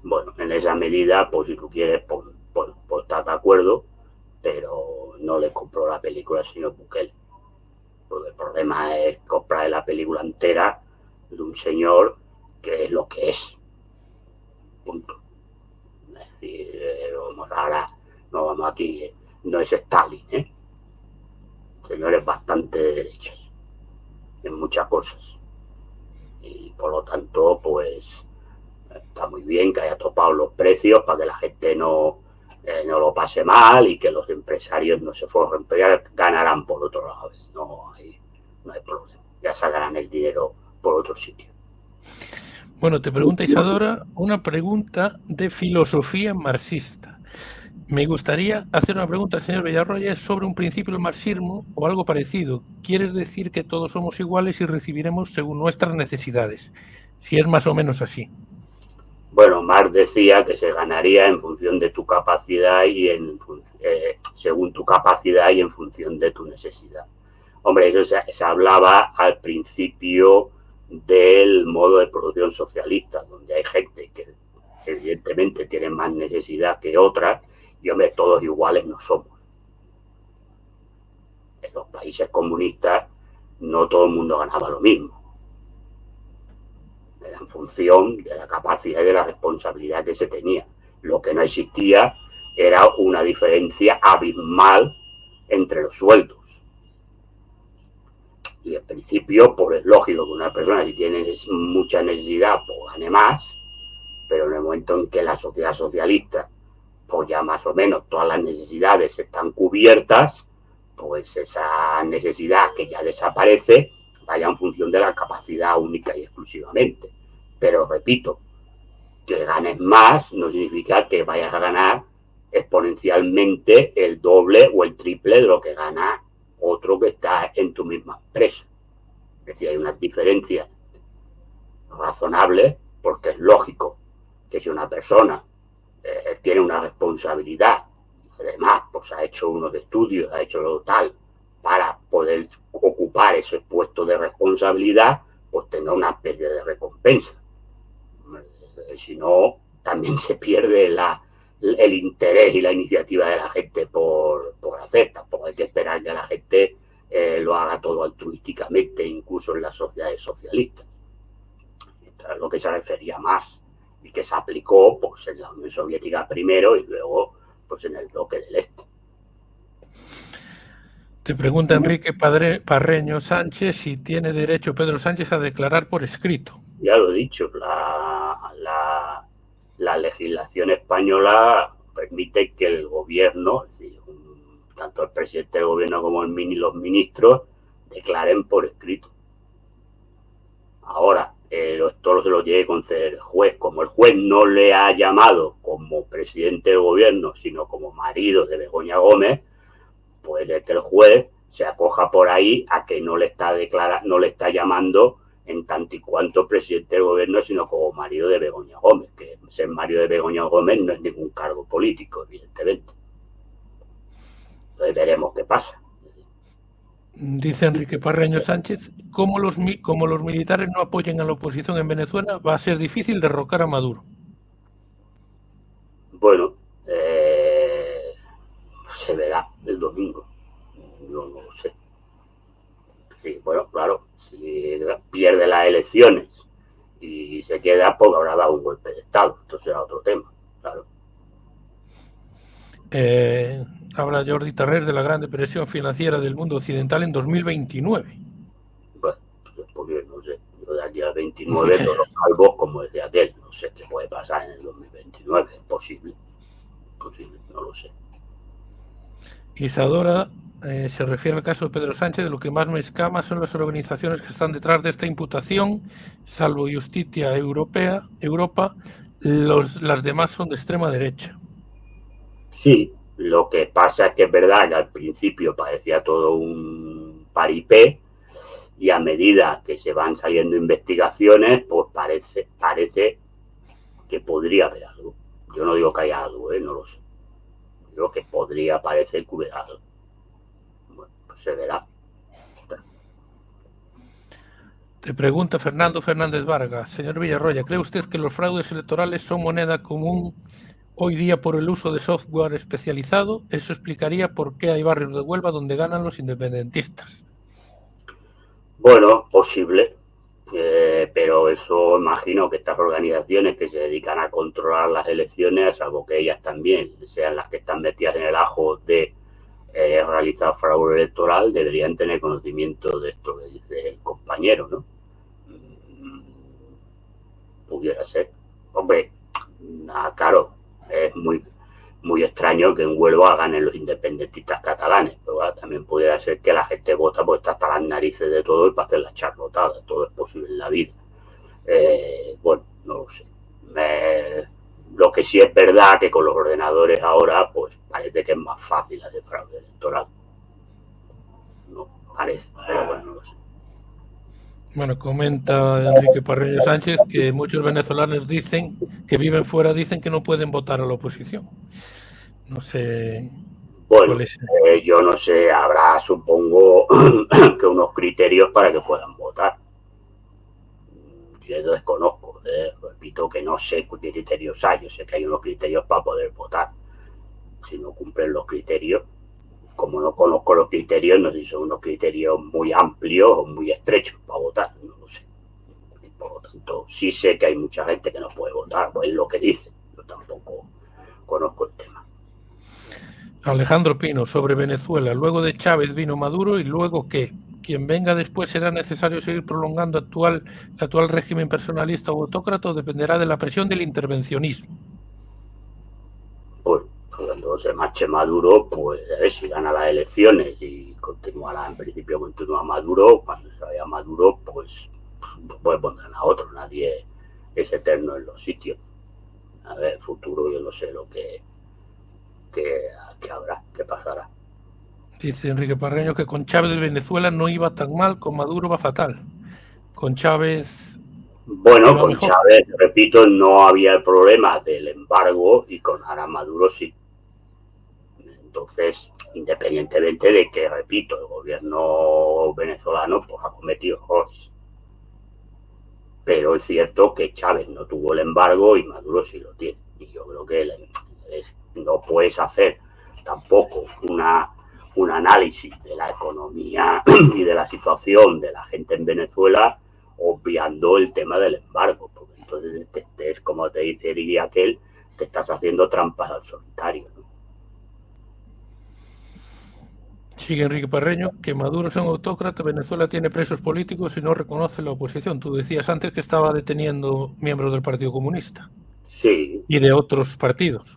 Speaker 2: bueno, en esa medida, pues si tú quieres, pues estás de acuerdo, pero no le compró la película al señor Bukele. Porque el problema es comprar la película entera de un señor que es lo que es. Punto. Es decir, ahora no vamos aquí, no es Stalin, ¿eh? El señor es bastante de derechas en muchas cosas. Y por lo tanto, pues está muy bien que haya topado los precios para que la gente no lo pase mal y que los empresarios no se forren, pero ya ganarán por otro lado. No hay problema. Ya sacarán el dinero por otro sitio.
Speaker 1: Bueno, te pregunta Isadora una pregunta de filosofía marxista. Me gustaría hacer una pregunta al señor Villarroya sobre un principio del marxismo o algo parecido. ¿Quieres decir que todos somos iguales y recibiremos según nuestras necesidades? Si es más o menos así.
Speaker 2: Bueno, Marx decía que se ganaría en función de tu capacidad y según tu capacidad y en función de tu necesidad. Hombre, eso se hablaba al principio del modo de producción socialista, donde hay gente que evidentemente tiene más necesidad que otras, y hombre, todos iguales no somos. En los países comunistas no todo el mundo ganaba lo mismo. Era en función de la capacidad y de la responsabilidad que se tenía. Lo que no existía era una diferencia abismal entre los sueldos. Y en principio, pues es lógico que una persona, si tiene mucha necesidad, pues gane más, pero en el momento en que la sociedad socialista, pues ya más o menos todas las necesidades están cubiertas, pues esa necesidad que ya desaparece vaya en función de la capacidad única y exclusivamente. Pero repito, que ganes más no significa que vayas a ganar exponencialmente el doble o el triple de lo que gana otro que está en tu misma empresa. Es decir, hay unas diferencias razonables porque es lógico que si una persona tiene una responsabilidad, además pues ha hecho unos estudios, ha hecho lo tal, para poder ocupar ese puesto de responsabilidad, pues tenga una especie de recompensa. Si no, también se pierde el interés y la iniciativa de la gente por hacer. Tampoco hay que esperar que la gente lo haga todo altruísticamente, incluso en las sociedades socialistas. Esto es lo que se refería más y que se aplicó pues, en la Unión Soviética primero y luego pues, en el bloque del Este.
Speaker 1: Te pregunta Enrique Parreño Sánchez si tiene derecho Pedro Sánchez a declarar por escrito.
Speaker 2: Ya lo he dicho, la legislación española permite que el gobierno, es decir, tanto el presidente del gobierno como los ministros, declaren por escrito. Ahora, esto se lo tiene que conceder el juez. Como el juez no le ha llamado como presidente del gobierno, sino como marido de Begoña Gómez, puede que el juez se acoja por ahí a que no le está llamando en tanto y cuanto presidente del gobierno, sino como marido de Begoña Gómez, que ser marido de Begoña Gómez no es ningún cargo político, evidentemente. Entonces veremos qué pasa.
Speaker 1: Dice Enrique Parreño Sánchez, como los militares no apoyen a la oposición en Venezuela, va a ser difícil derrocar a Maduro.
Speaker 2: Bueno, se verá el domingo. No lo sé. Sí, bueno, claro, si pierde las elecciones y se queda, pues habrá dado un golpe de Estado. Esto será otro tema, claro.
Speaker 1: Habla Jordi Terrer de la gran depresión financiera del mundo occidental en 2029.
Speaker 2: Bueno, pues no sé, yo de aquí al 29 todos los salvos, como decía aquel, no sé qué puede pasar en el 2029, es posible, no lo sé.
Speaker 1: Isadora se refiere al caso de Pedro Sánchez, de lo que más me escama son las organizaciones que están detrás de esta imputación, salvo Justicia Europa, las demás son de extrema derecha.
Speaker 2: Sí, lo que pasa es que es verdad que al principio parecía todo un paripé y a medida que se van saliendo investigaciones, pues parece que podría haber algo. Yo no digo que haya algo, no lo sé. Digo que podría parecer que hubiera algo. Bueno, pues se verá.
Speaker 1: Te pregunta Fernando Fernández Vargas. Señor Villarroya, ¿cree usted que los fraudes electorales son moneda común hoy día por el uso de software especializado? Eso explicaría por qué hay barrios de Huelva donde ganan los independentistas.
Speaker 2: Bueno, posible, pero eso imagino que estas organizaciones que se dedican a controlar las elecciones, salvo que ellas también sean las que están metidas en el ajo de realizar fraude electoral, deberían tener conocimiento de esto que dice el compañero, ¿no? Pudiera ser. Hombre, claro, es muy extraño que en Huelva ganen los independentistas catalanes, pero bueno, también pudiera ser que la gente vota porque está hasta las narices de todo y para hacer las charlotadas. Todo es posible en la vida. Bueno, no lo sé. Lo que sí es verdad que con los ordenadores ahora, pues parece que es más fácil hacer fraude electoral. No parece, pero bueno, no lo sé.
Speaker 1: Bueno, comenta Enrique Parreño Sánchez que muchos venezolanos dicen que viven fuera, dicen que no pueden votar a la oposición. No sé.
Speaker 2: Bueno, yo no sé, habrá, supongo, que unos criterios para que puedan votar. Yo desconozco, repito que no sé qué criterios hay, yo sé que hay unos criterios para poder votar. Si no cumplen los criterios, como no conozco los criterios, no sé si son unos criterios muy amplios o muy estrechos para votar, no lo sé. Y por lo tanto, sí sé que hay mucha gente que no puede votar, pues es lo que dicen, yo tampoco conozco el tema.
Speaker 1: Alejandro Pino, sobre Venezuela. Luego de Chávez vino Maduro y luego ¿qué? Quien venga después será necesario seguir prolongando el actual régimen personalista o autócrata o dependerá de la presión del intervencionismo.
Speaker 2: Pues cuando se marche Maduro, pues a ver si gana las elecciones y en principio continúa Maduro, cuando se vaya Maduro, pues pondrán a otro, nadie es eterno en los sitios. A ver, el futuro yo no sé lo que habrá, qué pasará.
Speaker 1: Dice Enrique Parreño que con Chávez de Venezuela no iba tan mal, con Maduro va fatal. Con Chávez
Speaker 2: Bueno, con Chávez, repito, no había el problema del embargo y con ahora Maduro sí. Entonces, independientemente de que, repito, el gobierno venezolano pues, ha cometido errores. Pero es cierto que Chávez no tuvo el embargo y Maduro sí lo tiene. Y yo creo que no puedes hacer tampoco un análisis de la economía y de la situación de la gente en Venezuela obviando el tema del embargo. Porque entonces es como te diría aquel, te estás haciendo trampas al solitario, ¿no?
Speaker 1: Sigue Enrique Parreño, que Maduro es un autócrata, Venezuela tiene presos políticos y no reconoce la oposición. Tú decías antes que estaba deteniendo miembros del Partido Comunista.
Speaker 2: Sí.
Speaker 1: Y de otros partidos.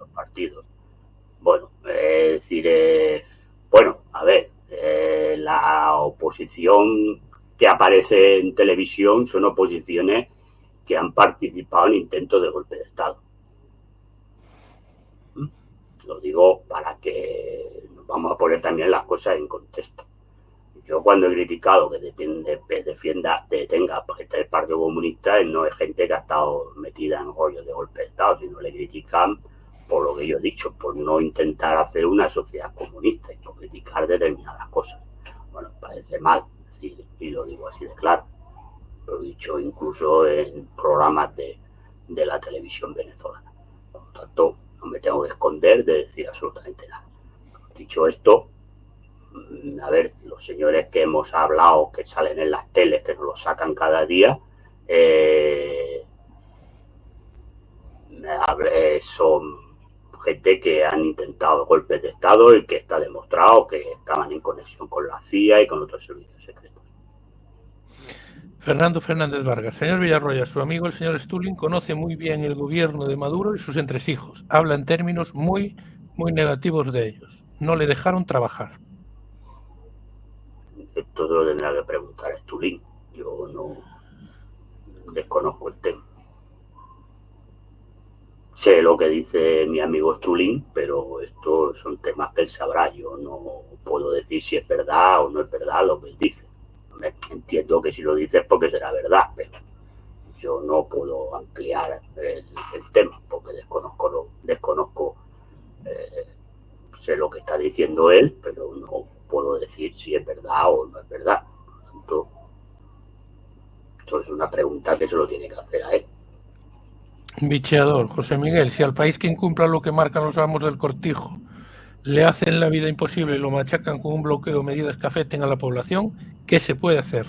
Speaker 2: Bueno, es decir, bueno, a ver, la oposición que aparece en televisión son oposiciones que han participado en intentos de golpe de Estado. Lo digo para que nos vamos a poner también las cosas en contexto. Yo cuando he criticado que detenga el Partido Comunista, no es gente que ha estado metida en rollos de golpe de Estado, sino le critican por lo que yo he dicho, por no intentar hacer una sociedad comunista y por criticar determinadas cosas. Bueno, parece mal, sí, y lo digo así de claro. Lo he dicho incluso en programas de la televisión venezolana. Por lo tanto, no me tengo que esconder de decir absolutamente nada. Dicho esto, a ver, los señores que hemos hablado, que salen en las teles, que nos lo sacan cada día, son gente que han intentado golpes de Estado y que está demostrado que estaban en conexión con la CIA y con otros servicios secretos.
Speaker 1: Fernando Fernández Vargas. Señor Villarroya, su amigo el señor Stulin conoce muy bien el gobierno de Maduro y sus entresijos. Habla en términos muy negativos de ellos. No le dejaron trabajar.
Speaker 2: Esto lo tendrá que preguntar a Stulin. Yo no desconozco el tema. Sé lo que dice mi amigo Stulin, pero estos son temas que él sabrá. Yo no puedo decir si es verdad o no es verdad lo que él dice. Entiendo que si lo dice es porque será verdad, pero yo no puedo ampliar el tema porque desconozco sé lo que está diciendo él, pero no puedo decir si es verdad o no es verdad. Por lo tanto, esto es una pregunta que se lo tiene que hacer a él.
Speaker 1: Bicheador, José Miguel, si al país que incumpla lo que marcan los amos del cortijo le hacen la vida imposible y lo machacan con un bloqueo de medidas que afecten a la población, ¿qué se puede hacer?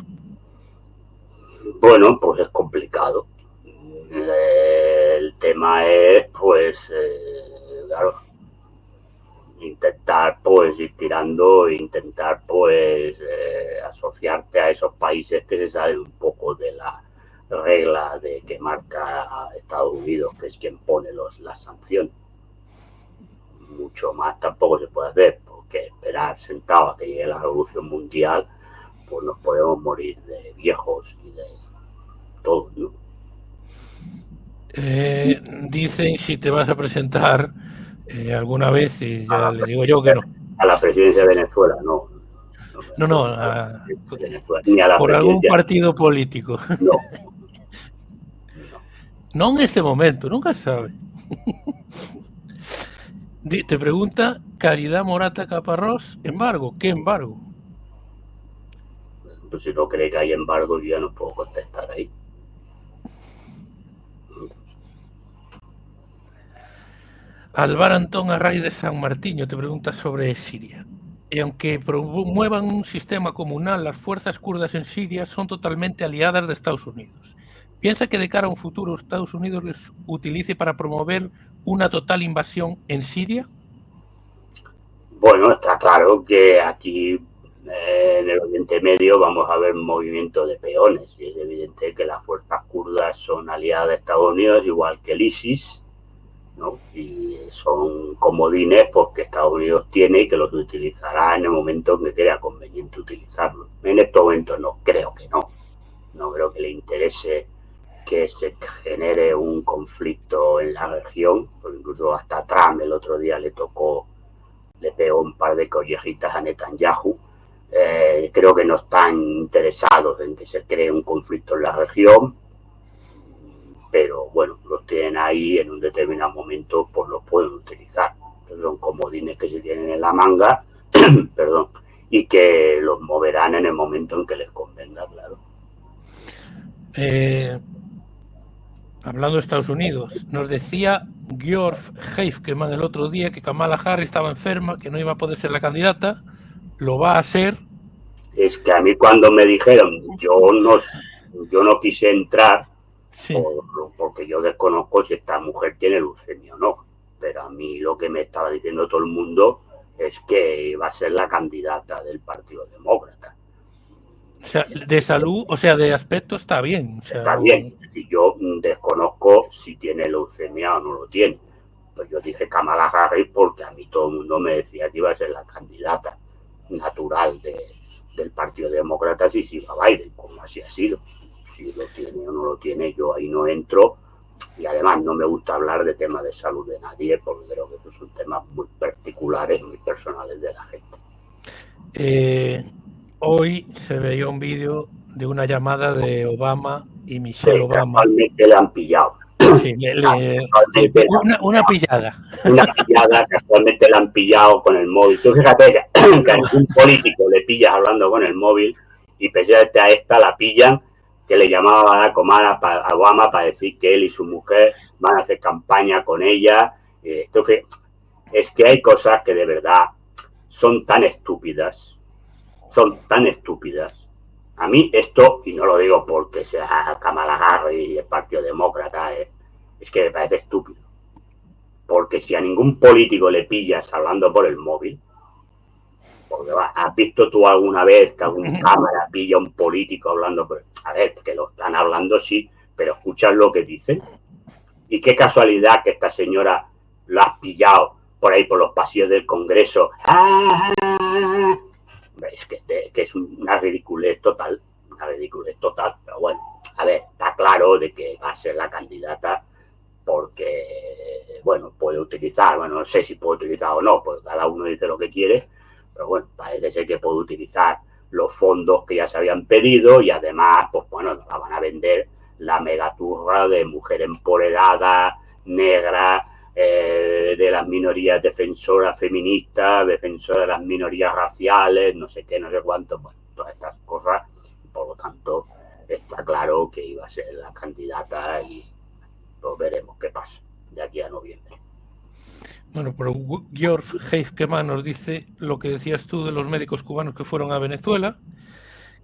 Speaker 2: Bueno, pues es complicado. El tema es, pues, claro, intentar, pues, ir tirando, intentar, pues, asociarte a esos países que se salen un poco de la regla de que marca Estados Unidos, que es quien pone las sanciones. Mucho más tampoco se puede hacer, porque esperar sentado a que llegue la revolución mundial, pues nos podemos morir de viejos y de todo, ¿no?
Speaker 1: Dicen si te vas a presentar alguna vez, y ya le digo yo que no.
Speaker 2: A la presidencia de Venezuela, no.
Speaker 1: No,
Speaker 2: ni a la
Speaker 1: por algún partido político.
Speaker 2: No.
Speaker 1: No en este momento, nunca se sabe. Te pregunta Caridad Morata Caparrós, embargo, ¿qué embargo?
Speaker 2: Pues si no cree que hay embargo, yo ya no puedo contestar ahí.
Speaker 1: Álvaro Antón Array de San Martiño te pregunta sobre Siria. Y aunque promuevan un sistema comunal, las fuerzas kurdas en Siria son totalmente aliadas de Estados Unidos. ¿Piensa que de cara a un futuro Estados Unidos les utilice para promover una total invasión en Siria?
Speaker 2: Bueno, está claro que aquí en el Oriente Medio vamos a ver un movimiento de peones y es evidente que las fuerzas kurdas son aliadas de Estados Unidos igual que el ISIS, ¿no? Y son comodines pues, que Estados Unidos tiene y que los utilizará en el momento en que crea conveniente utilizarlos. En este momento no, creo que no. No creo que le interese que se genere un conflicto en la región, porque incluso hasta Trump el otro día le pegó un par de collejitas a Netanyahu. Creo que no están interesados en que se cree un conflicto en la región. los tienen ahí en un determinado momento, pues los pueden utilizar. Son comodines que se tienen en la manga, perdón, y que los moverán en el momento en que les convenga, claro.
Speaker 1: Hablando de Estados Unidos, nos decía Georg Heifkeman el otro día que Kamala Harris estaba enferma, que no iba a poder ser la candidata, lo va a ser.
Speaker 2: Es que a mí cuando me dijeron, yo no quise entrar, sí, porque yo desconozco si esta mujer tiene leucemia o no, pero a mí lo que me estaba diciendo todo el mundo es que iba a ser la candidata del Partido Demócrata.
Speaker 1: O sea, de salud, o sea, de aspecto está bien. O sea,
Speaker 2: está bien. Si yo desconozco si tiene leucemia o no lo tiene. Pues yo dije Kamala Harris porque a mí todo el mundo me decía que iba a ser la candidata natural del Partido Demócrata si se iba a Biden, como así ha sido. Si lo tiene o no lo tiene, yo ahí no entro. Y además no me gusta hablar de temas de salud de nadie porque creo que son temas muy particulares, muy personales de la gente.
Speaker 1: Hoy se veía un vídeo de una llamada de Obama y Michelle Obama.
Speaker 2: Casualmente le han pillado.
Speaker 1: Sí, una pillada.
Speaker 2: Una pillada, casualmente la han pillado con el móvil. Tú fíjate que a ningún político le pillas hablando con el móvil y pese a esta la pillan, que le llamaba a Obama para decir que él y su mujer van a hacer campaña con ella. Entonces, es que hay cosas que de verdad son tan estúpidas. A mí esto, y no lo digo porque sea Kamala Harris y el Partido Demócrata, es que me parece estúpido. Porque si a ningún político le pillas hablando por el móvil, porque ¿has visto tú alguna vez que algún cámara pilla a un político hablando por el... A ver, que lo están hablando sí, pero escuchas lo que dicen. Y qué casualidad que esta señora lo has pillado por ahí por los pasillos del Congreso. Es que es una ridiculez total, pero bueno, a ver, está claro de que va a ser la candidata porque, bueno, puede utilizar, bueno, no sé si puede utilizar o no, pues cada uno dice lo que quiere, pero bueno, parece ser que puede utilizar los fondos que ya se habían pedido y además, pues bueno, la van a vender la megaturra de mujer empoderada, negra, de las minorías defensoras feministas, defensora de las minorías raciales, no sé qué, no sé cuánto, bueno, todas estas cosas, por lo tanto, está claro que iba a ser la candidata y pues veremos qué pasa de aquí a noviembre.
Speaker 1: Bueno, pero Georg Heifkeman nos dice lo que decías tú de los médicos cubanos que fueron a Venezuela,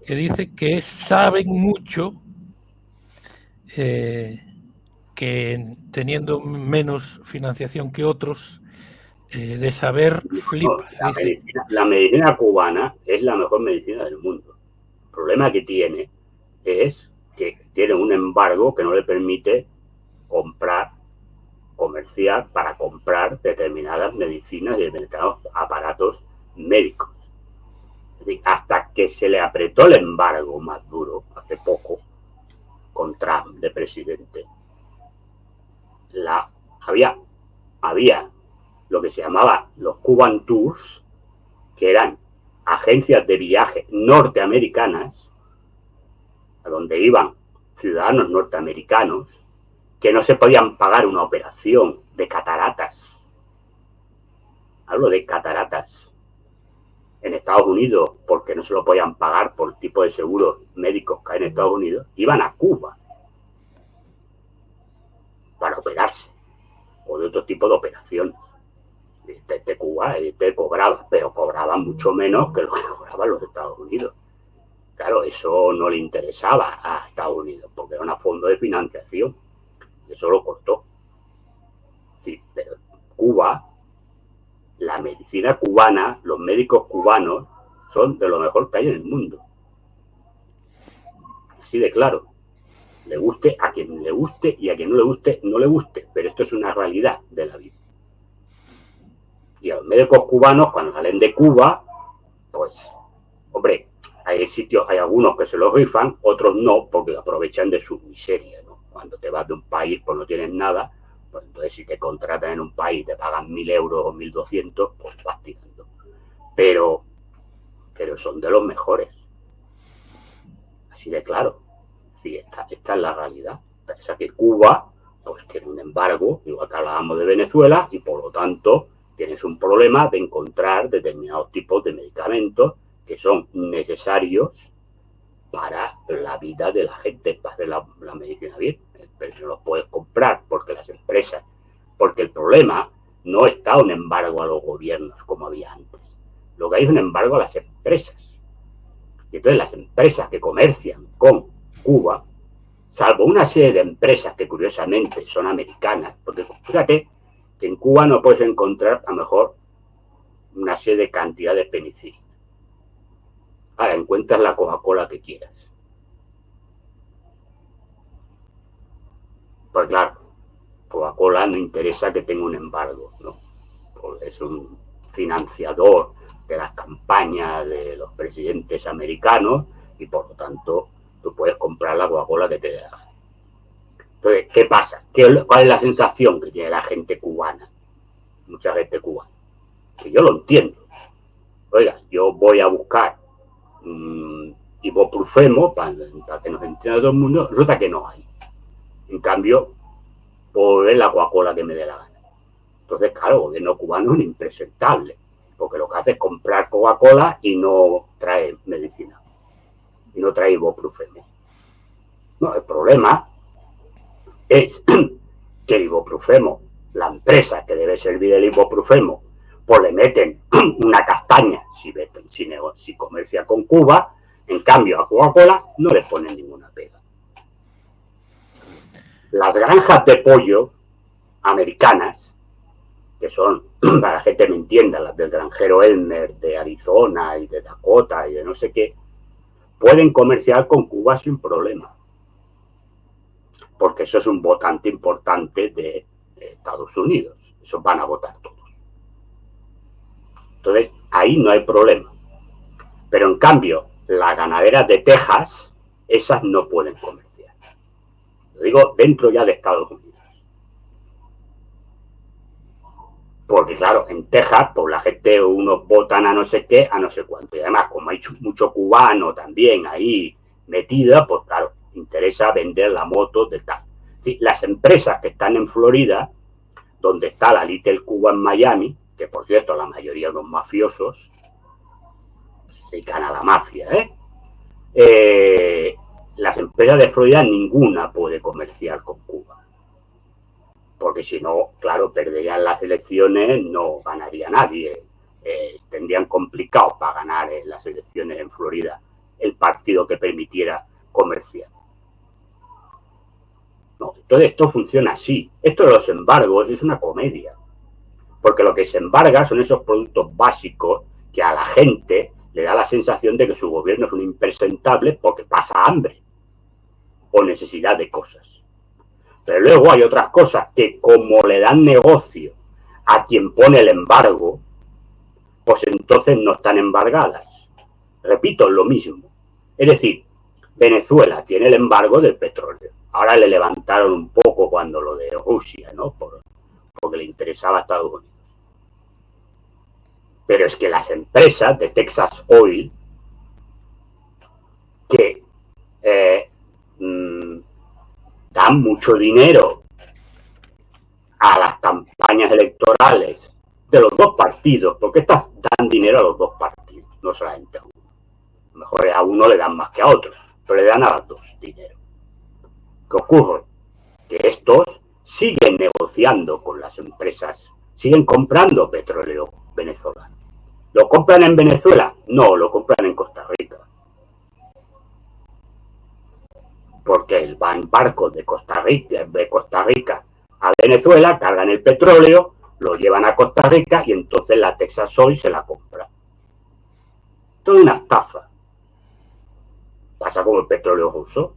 Speaker 1: que dice que saben mucho, que teniendo menos financiación que otros, de saber flipas.
Speaker 2: La medicina cubana es la mejor medicina del mundo. El problema que tiene es que tiene un embargo que no le permite comerciar para comprar determinadas medicinas y determinados aparatos médicos. Es decir, hasta que se le apretó el embargo más duro hace poco con Trump de presidente, había lo que se llamaba los Cuban Tours, que eran agencias de viaje norteamericanas, a donde iban ciudadanos norteamericanos, que no se podían pagar una operación de cataratas. Hablo de cataratas en Estados Unidos, porque no se lo podían pagar por el tipo de seguros médicos que hay en Estados Unidos, iban a Cuba para operarse, o de otro tipo de operaciones. De Cuba te cobraban, pero cobraban mucho menos que lo que cobraban los Estados Unidos. Claro, eso no le interesaba a Estados Unidos, porque era un fondo de financiación, y eso lo cortó. Sí, pero Cuba, la medicina cubana, los médicos cubanos, son de lo mejor que hay en el mundo. Así de claro. Le guste a quien le guste y a quien no le guste, no le guste. Pero esto es una realidad de la vida. Y a los médicos cubanos, cuando salen de Cuba, pues, hombre, hay sitios, hay algunos que se los rifan, otros no, porque aprovechan de su miseria, ¿no? Cuando te vas de un país, pues no tienes nada, pues entonces si te contratan en un país, te pagan 1.000 euros o 1.200, pues vas tirando. Pero son de los mejores. Así de claro. Sí, esta es la realidad. Pese a que Cuba, pues tiene un embargo, igual que hablábamos de Venezuela, y por lo tanto tienes un problema de encontrar determinados tipos de medicamentos que son necesarios para la vida de la gente, para hacer la medicina bien. Pero no los puedes comprar porque las empresas, porque el problema no está un embargo a los gobiernos como había antes. Lo que hay es un embargo a las empresas. Y entonces las empresas que comercian con Cuba, salvo una serie de empresas que curiosamente son americanas, porque fíjate que en Cuba no puedes encontrar a lo mejor una serie de cantidad de penicilina. Ahora encuentras la Coca-Cola que quieras. Pues claro, Coca-Cola no interesa que tenga un embargo, ¿no? Pues es un financiador de las campañas de los presidentes americanos y por lo tanto tú puedes comprar la Coca-Cola que te dé la gana. Entonces, ¿qué pasa? ¿Cuál es la sensación que tiene la gente cubana? Mucha gente cubana. Que yo lo entiendo. Oiga, yo voy a buscar ibuprofeno para que nos entienda todo el mundo, resulta que no hay. En cambio, puedo beber la Coca-Cola que me dé la gana. Entonces, claro, el gobierno cubano es un impresentable, porque lo que hace es comprar Coca-Cola y no trae medicina, y no trae ibuprofeno. No, el problema es que el ibuprofeno, la empresa que debe servir el ibuprofeno, pues le meten una castaña si comercia con Cuba, en cambio a Coca-Cola no le ponen ninguna pega. Las granjas de pollo americanas, que son, para la gente me entienda, las del granjero Elmer de Arizona y de Dakota y de no sé qué, pueden comerciar con Cuba sin problema. Porque eso es un votante importante de Estados Unidos. Eso van a votar todos. Entonces, ahí no hay problema. Pero en cambio, las ganaderas de Texas, esas no pueden comerciar. Lo digo dentro ya de Estados Unidos. Porque claro, en Texas, pues la gente, unos votan a no sé qué, a no sé cuánto. Y además, como hay mucho cubano también ahí metida, pues claro, interesa vender la moto de tal. Sí, las empresas que están en Florida, donde está la Little Cuba en Miami, que por cierto la mayoría son mafiosos, se dedican a la mafia, las empresas de Florida ninguna puede comerciar con Cuba. Porque si no, claro, perderían las elecciones, no ganaría nadie. Tendrían complicado para ganar las elecciones en Florida el partido que permitiera comerciar. No, entonces esto funciona así. Esto de los embargos es una comedia. Porque lo que se embarga son esos productos básicos que a la gente le da la sensación de que su gobierno es un impresentable porque pasa hambre o necesidad de cosas. Pero luego hay otras cosas que, como le dan negocio a quien pone el embargo, pues entonces no están embargadas. Repito, lo mismo. Es decir, Venezuela tiene el embargo del petróleo. Ahora le levantaron un poco cuando lo de Rusia, ¿no? Porque le interesaba a Estados Unidos. Pero es que las empresas de Texas Oil, que dan mucho dinero a las campañas electorales de los dos partidos, porque estas dan dinero a los dos partidos, no solamente a uno. A lo mejor a uno le dan más que a otro, pero le dan a las dos dinero. ¿Qué ocurre? Que estos siguen negociando con las empresas, siguen comprando petróleo venezolano. ¿Lo compran en Venezuela? No, lo compran en Costa Rica. Porque van barcos de Costa Rica a Venezuela, cargan el petróleo, lo llevan a Costa Rica y entonces la Texas Oil se la compra. Todo una estafa. Pasa como el petróleo ruso.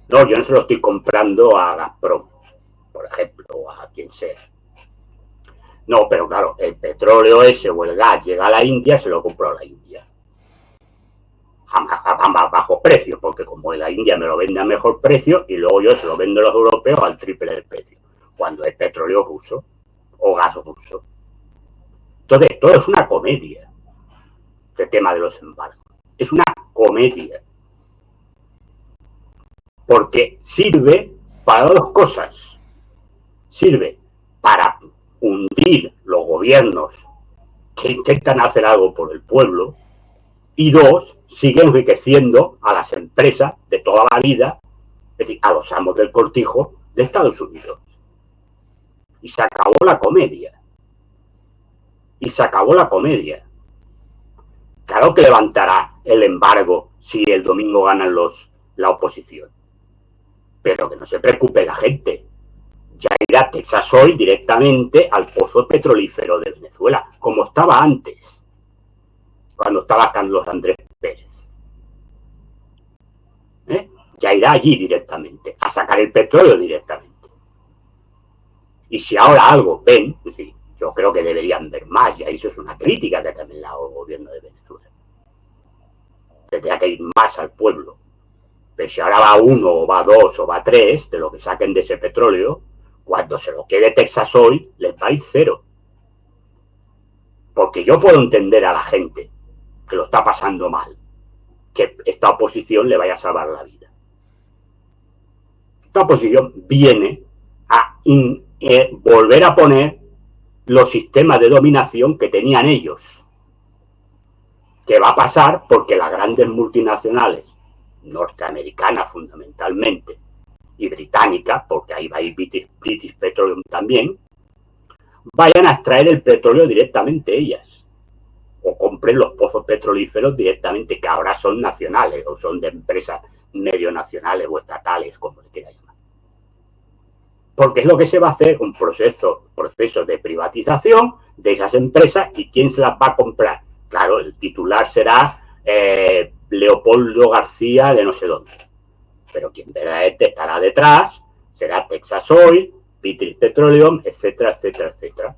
Speaker 2: No, yo no se lo estoy comprando a Gazprom, por ejemplo, o a quien sea. No, pero claro, el petróleo ese o el gas llega a la India, se lo compro a la India. A más bajo precio, porque como en la India me lo vende a mejor precio y luego yo se lo vendo a los europeos al triple del precio, cuando es petróleo ruso o gas ruso. Entonces, todo es una comedia, este tema de los embargos. Es una comedia. Porque sirve para dos cosas. sirve para hundir los gobiernos que intentan hacer algo por el pueblo, y dos, sigue enriqueciendo a las empresas de toda la vida, es decir, a los amos del cortijo de Estados Unidos. Y se acabó la comedia. Y se acabó la comedia. Claro que levantará el embargo si el domingo ganan la oposición. Pero que no se preocupe la gente. Ya irá Texas Oil directamente al pozo petrolífero de Venezuela, como estaba antes, cuando estaba Carlos Andrés Pérez. Ya irá allí directamente, a sacar el petróleo directamente. Y si ahora algo ven, es decir, yo creo que deberían ver más, y eso es una crítica que también le hago al gobierno de Venezuela. Tendría que ir más al pueblo. Pero si ahora va uno, o va dos, o va tres, de lo que saquen de ese petróleo, cuando se lo quede Texas Oil, les va a ir cero. Porque yo puedo entender a la gente que lo está pasando mal, que esta oposición le vaya a salvar la vida. Esta oposición viene a volver a poner los sistemas de dominación que tenían ellos. ¿Qué va a pasar? Porque las grandes multinacionales, norteamericanas fundamentalmente, y británicas, porque ahí va a ir British Petroleum también, vayan a extraer el petróleo directamente ellas, o compren los pozos petrolíferos directamente, que ahora son nacionales, o son de empresas medio nacionales o estatales, como le quiera llamar. Porque es lo que se va a hacer, un proceso de privatización de esas empresas. ¿Y quién se las va a comprar? Claro, el titular será Leopoldo García de no sé dónde. Pero quien verdaderamente estará detrás será Texas Oil, British Petroleum, etcétera, etcétera, etcétera.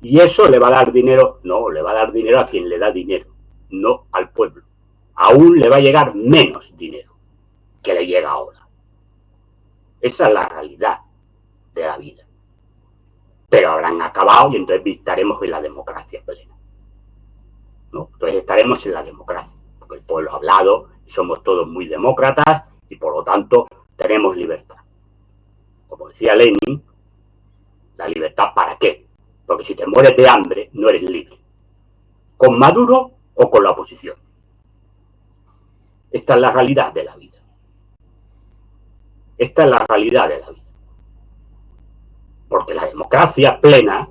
Speaker 2: ¿Y eso le va a dar dinero? No, le va a dar dinero a quien le da dinero, no al pueblo. Aún le va a llegar menos dinero que le llega ahora. Esa es la realidad de la vida. Pero habrán acabado y entonces estaremos en la democracia plena. ¿No? Entonces estaremos en la democracia, porque el pueblo ha hablado y somos todos muy demócratas y por lo tanto tenemos libertad. Como decía Lenin, ¿la libertad para qué? Porque si te mueres de hambre no eres libre. ¿Con Maduro o con la oposición? Esta es la realidad de la vida. Esta es la realidad de la vida. Porque la democracia plena,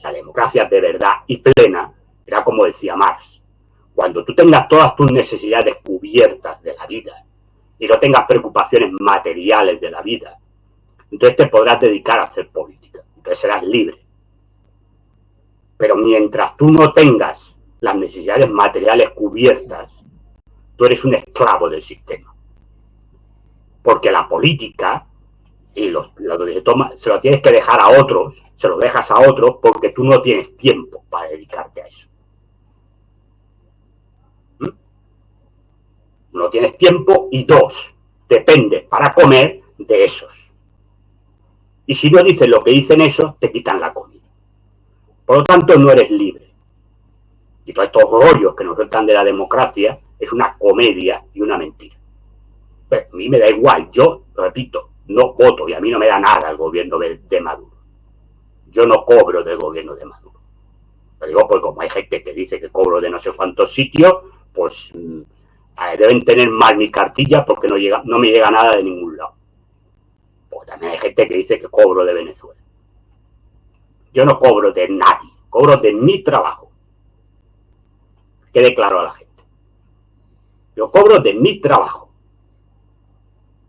Speaker 2: la democracia de verdad y plena, era como decía Marx, cuando tú tengas todas tus necesidades cubiertas de la vida y no tengas preocupaciones materiales de la vida, entonces te podrás dedicar a hacer política, entonces serás libre. Pero mientras tú no tengas las necesidades materiales cubiertas, tú eres un esclavo del sistema. Porque la política y lo que se toma, se lo tienes que dejar a otros, se lo dejas a otros porque tú no tienes tiempo para dedicarte a eso. No tienes tiempo y dos, dependes para comer de esos. Y si no dices lo que dicen esos, te quitan la comida. Por lo tanto, no eres libre. Y todos estos rollos que nos sueltan de la democracia es una comedia y una mentira. Pero a mí me da igual, yo, repito, no voto y a mí no me da nada el gobierno de Maduro. Yo no cobro del gobierno de Maduro. Lo digo porque como hay gente que dice que cobro de no sé cuántos sitios, pues deben tener mal mi cartilla porque no me llega nada de ningún lado. Pues también hay gente que dice que cobro de Venezuela. Yo no cobro de nadie, cobro de mi trabajo. Quede claro a la gente. Yo cobro de mi trabajo.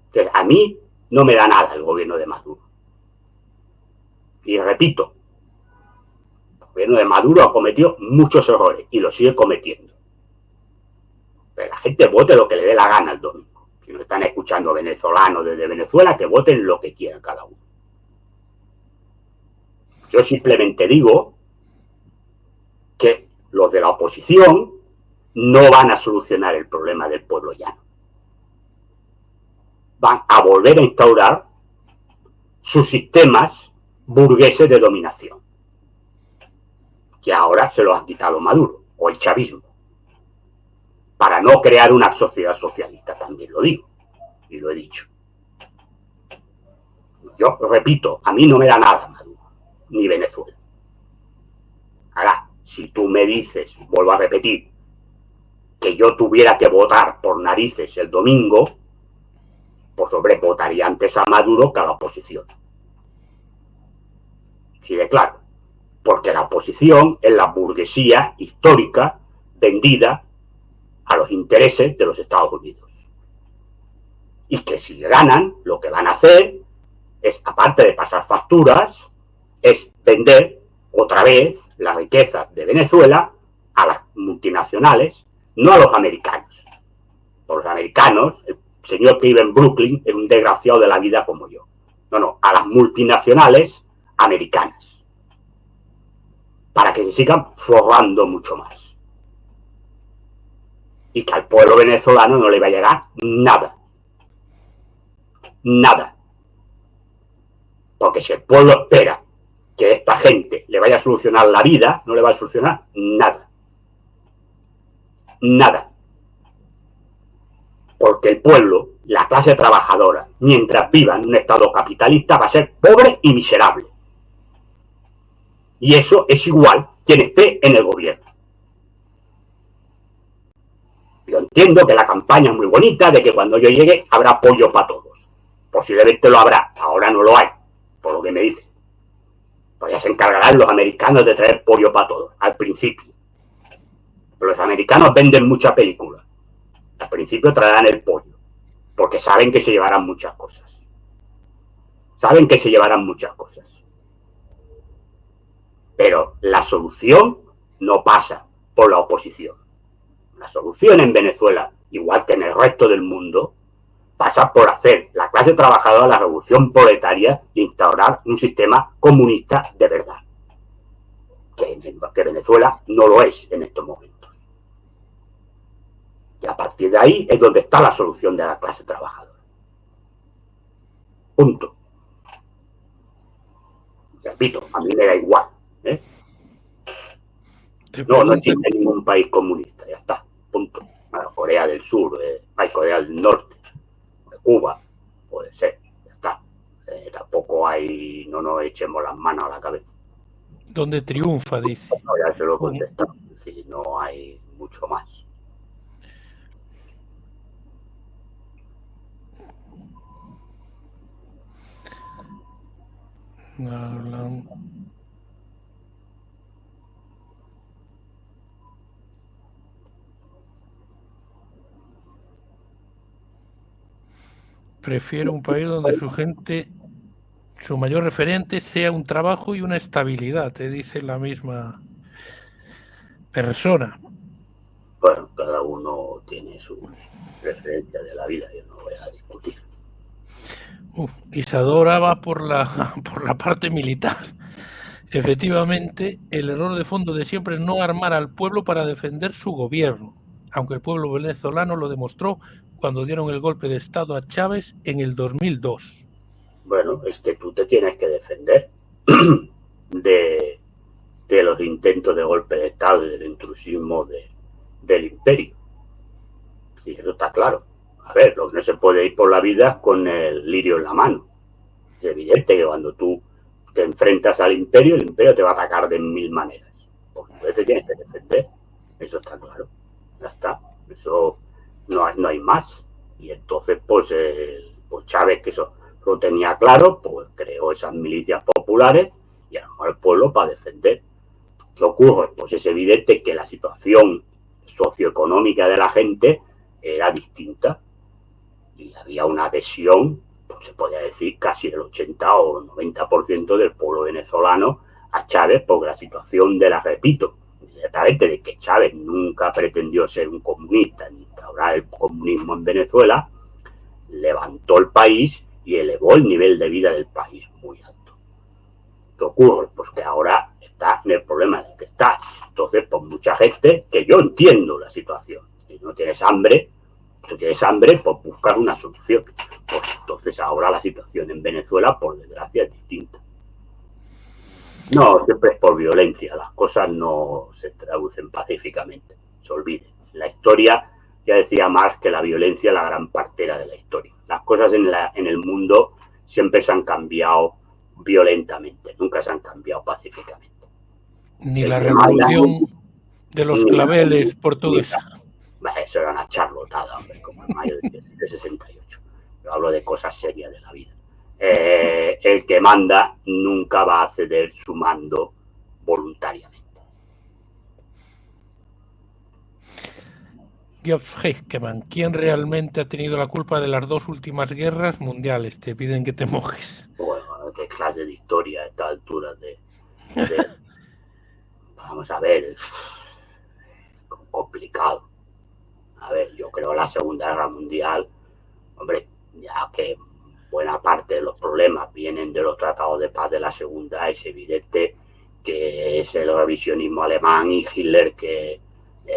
Speaker 2: Entonces, a mí no me da nada el gobierno de Maduro. Y repito, el gobierno de Maduro ha cometido muchos errores y lo sigue cometiendo. Pero la gente vote lo que le dé la gana el domingo. Si nos están escuchando venezolanos desde Venezuela, que voten lo que quieran cada uno. Yo simplemente digo que los de la oposición no van a solucionar el problema del pueblo llano. Van a volver a instaurar sus sistemas burgueses de dominación, que ahora se los han quitado Maduro, o el chavismo, para no crear una sociedad socialista, también lo digo, y lo he dicho. Yo repito, a mí no me da nada Maduro, ni Venezuela. Ahora, si tú me dices, vuelvo a repetir, que yo tuviera que votar por narices el domingo, pues hombre, votaría antes a Maduro que a la oposición. Sí, de claro. Porque la oposición es la burguesía histórica vendida a los intereses de los Estados Unidos. Y que si ganan, lo que van a hacer es, aparte de pasar facturas, es vender otra vez la riqueza de Venezuela a las multinacionales, no a los americanos. Por los americanos, el señor que vive en Brooklyn es un desgraciado de la vida como yo. No, a las multinacionales americanas. Para que se sigan forrando mucho más. Y que al pueblo venezolano no le va a llegar nada. Nada. Porque si el pueblo espera que esta gente le vaya a solucionar la vida, no le va a solucionar nada. Nada. Porque el pueblo, la clase trabajadora, mientras viva en un estado capitalista, va a ser pobre y miserable. Y eso es igual quien esté en el gobierno. Yo entiendo que la campaña es muy bonita, de que cuando yo llegue habrá apoyo para todos. Posiblemente lo habrá, ahora no lo hay, por lo que me dicen. Pues ya se encargarán los americanos de traer pollo para todos, al principio. Pero los americanos venden mucha película. Al principio traerán el pollo, porque saben que se llevarán muchas cosas. Saben que se llevarán muchas cosas. Pero la solución no pasa por la oposición. La solución en Venezuela, igual que en el resto del mundo, pasa por hacer la clase trabajadora la revolución proletaria e instaurar un sistema comunista de verdad. Que Venezuela no lo es en estos momentos. Y a partir de ahí es donde está la solución de la clase trabajadora. Punto. Repito, a mí me da igual. No existe ningún país comunista, ya está. Punto. Bueno, Corea del Sur, Corea del Norte, Cuba, puede ser, ya está. Tampoco hay, no nos echemos las manos a la cabeza.
Speaker 1: Donde triunfa, dice.
Speaker 2: No, ya se lo he contestado. Sí, no hay mucho más.
Speaker 1: Prefiero un país donde su gente, su mayor referente sea un trabajo y una estabilidad, te dice la misma persona.
Speaker 2: Bueno, cada uno tiene sus referencias de la vida, yo no voy a discutir.
Speaker 1: Isadora va por la parte militar. Efectivamente, el error de fondo de siempre es no armar al pueblo para defender su gobierno, aunque el pueblo venezolano lo demostró cuando dieron el golpe de Estado a Chávez en el 2002.
Speaker 2: Bueno, es que tú te tienes que defender de los intentos de golpe de Estado y del intrusismo del imperio. Sí, eso está claro. A ver, lo que no se puede ir por la vida con el lirio en la mano. Es evidente que cuando tú te enfrentas al imperio, el imperio te va a atacar de mil maneras. Porque tú te tienes que defender. Eso está claro. Ya está. Eso no hay más. Y entonces, pues Chávez, que eso lo tenía claro, pues creó esas milicias populares y armó al pueblo para defender. ¿Qué ocurre? Pues es evidente que la situación socioeconómica de la gente era distinta y había una adhesión, pues se podría decir casi el 80 o 90% del pueblo venezolano a Chávez, porque la situación repito, directamente de que Chávez nunca pretendió ser un comunista ni instaurar el comunismo en Venezuela, levantó el país y elevó el nivel de vida del país muy alto. ¿Qué ocurre? Pues que ahora está en el problema en el que está. Entonces, pues mucha gente, que yo entiendo la situación, si no tienes hambre, pues buscas una solución. Pues entonces ahora la situación en Venezuela, por desgracia, es distinta. No, siempre es por violencia, las cosas no se traducen pacíficamente, se olviden. La historia, ya decía Marx que la violencia es la gran partera de la historia. Las cosas en el mundo siempre se han cambiado violentamente, nunca se han cambiado pacíficamente.
Speaker 1: Ni la revolución de los claveles portuguesa.
Speaker 2: Eso era una charlotada, hombre, como en mayo de 68. Yo hablo de cosas serias de la vida. El que manda nunca va a ceder su mando voluntariamente.
Speaker 1: Georg Heinemann, ¿quién realmente ha tenido la culpa de las 2 últimas guerras mundiales? Te piden que te mojes.
Speaker 2: Bueno, qué clase de historia a esta altura de vamos a ver, es complicado. A ver, yo creo la Segunda Guerra Mundial, hombre, ya que buena parte de los problemas vienen de los tratados de paz de la Segunda, es evidente que es el revisionismo alemán y Hitler que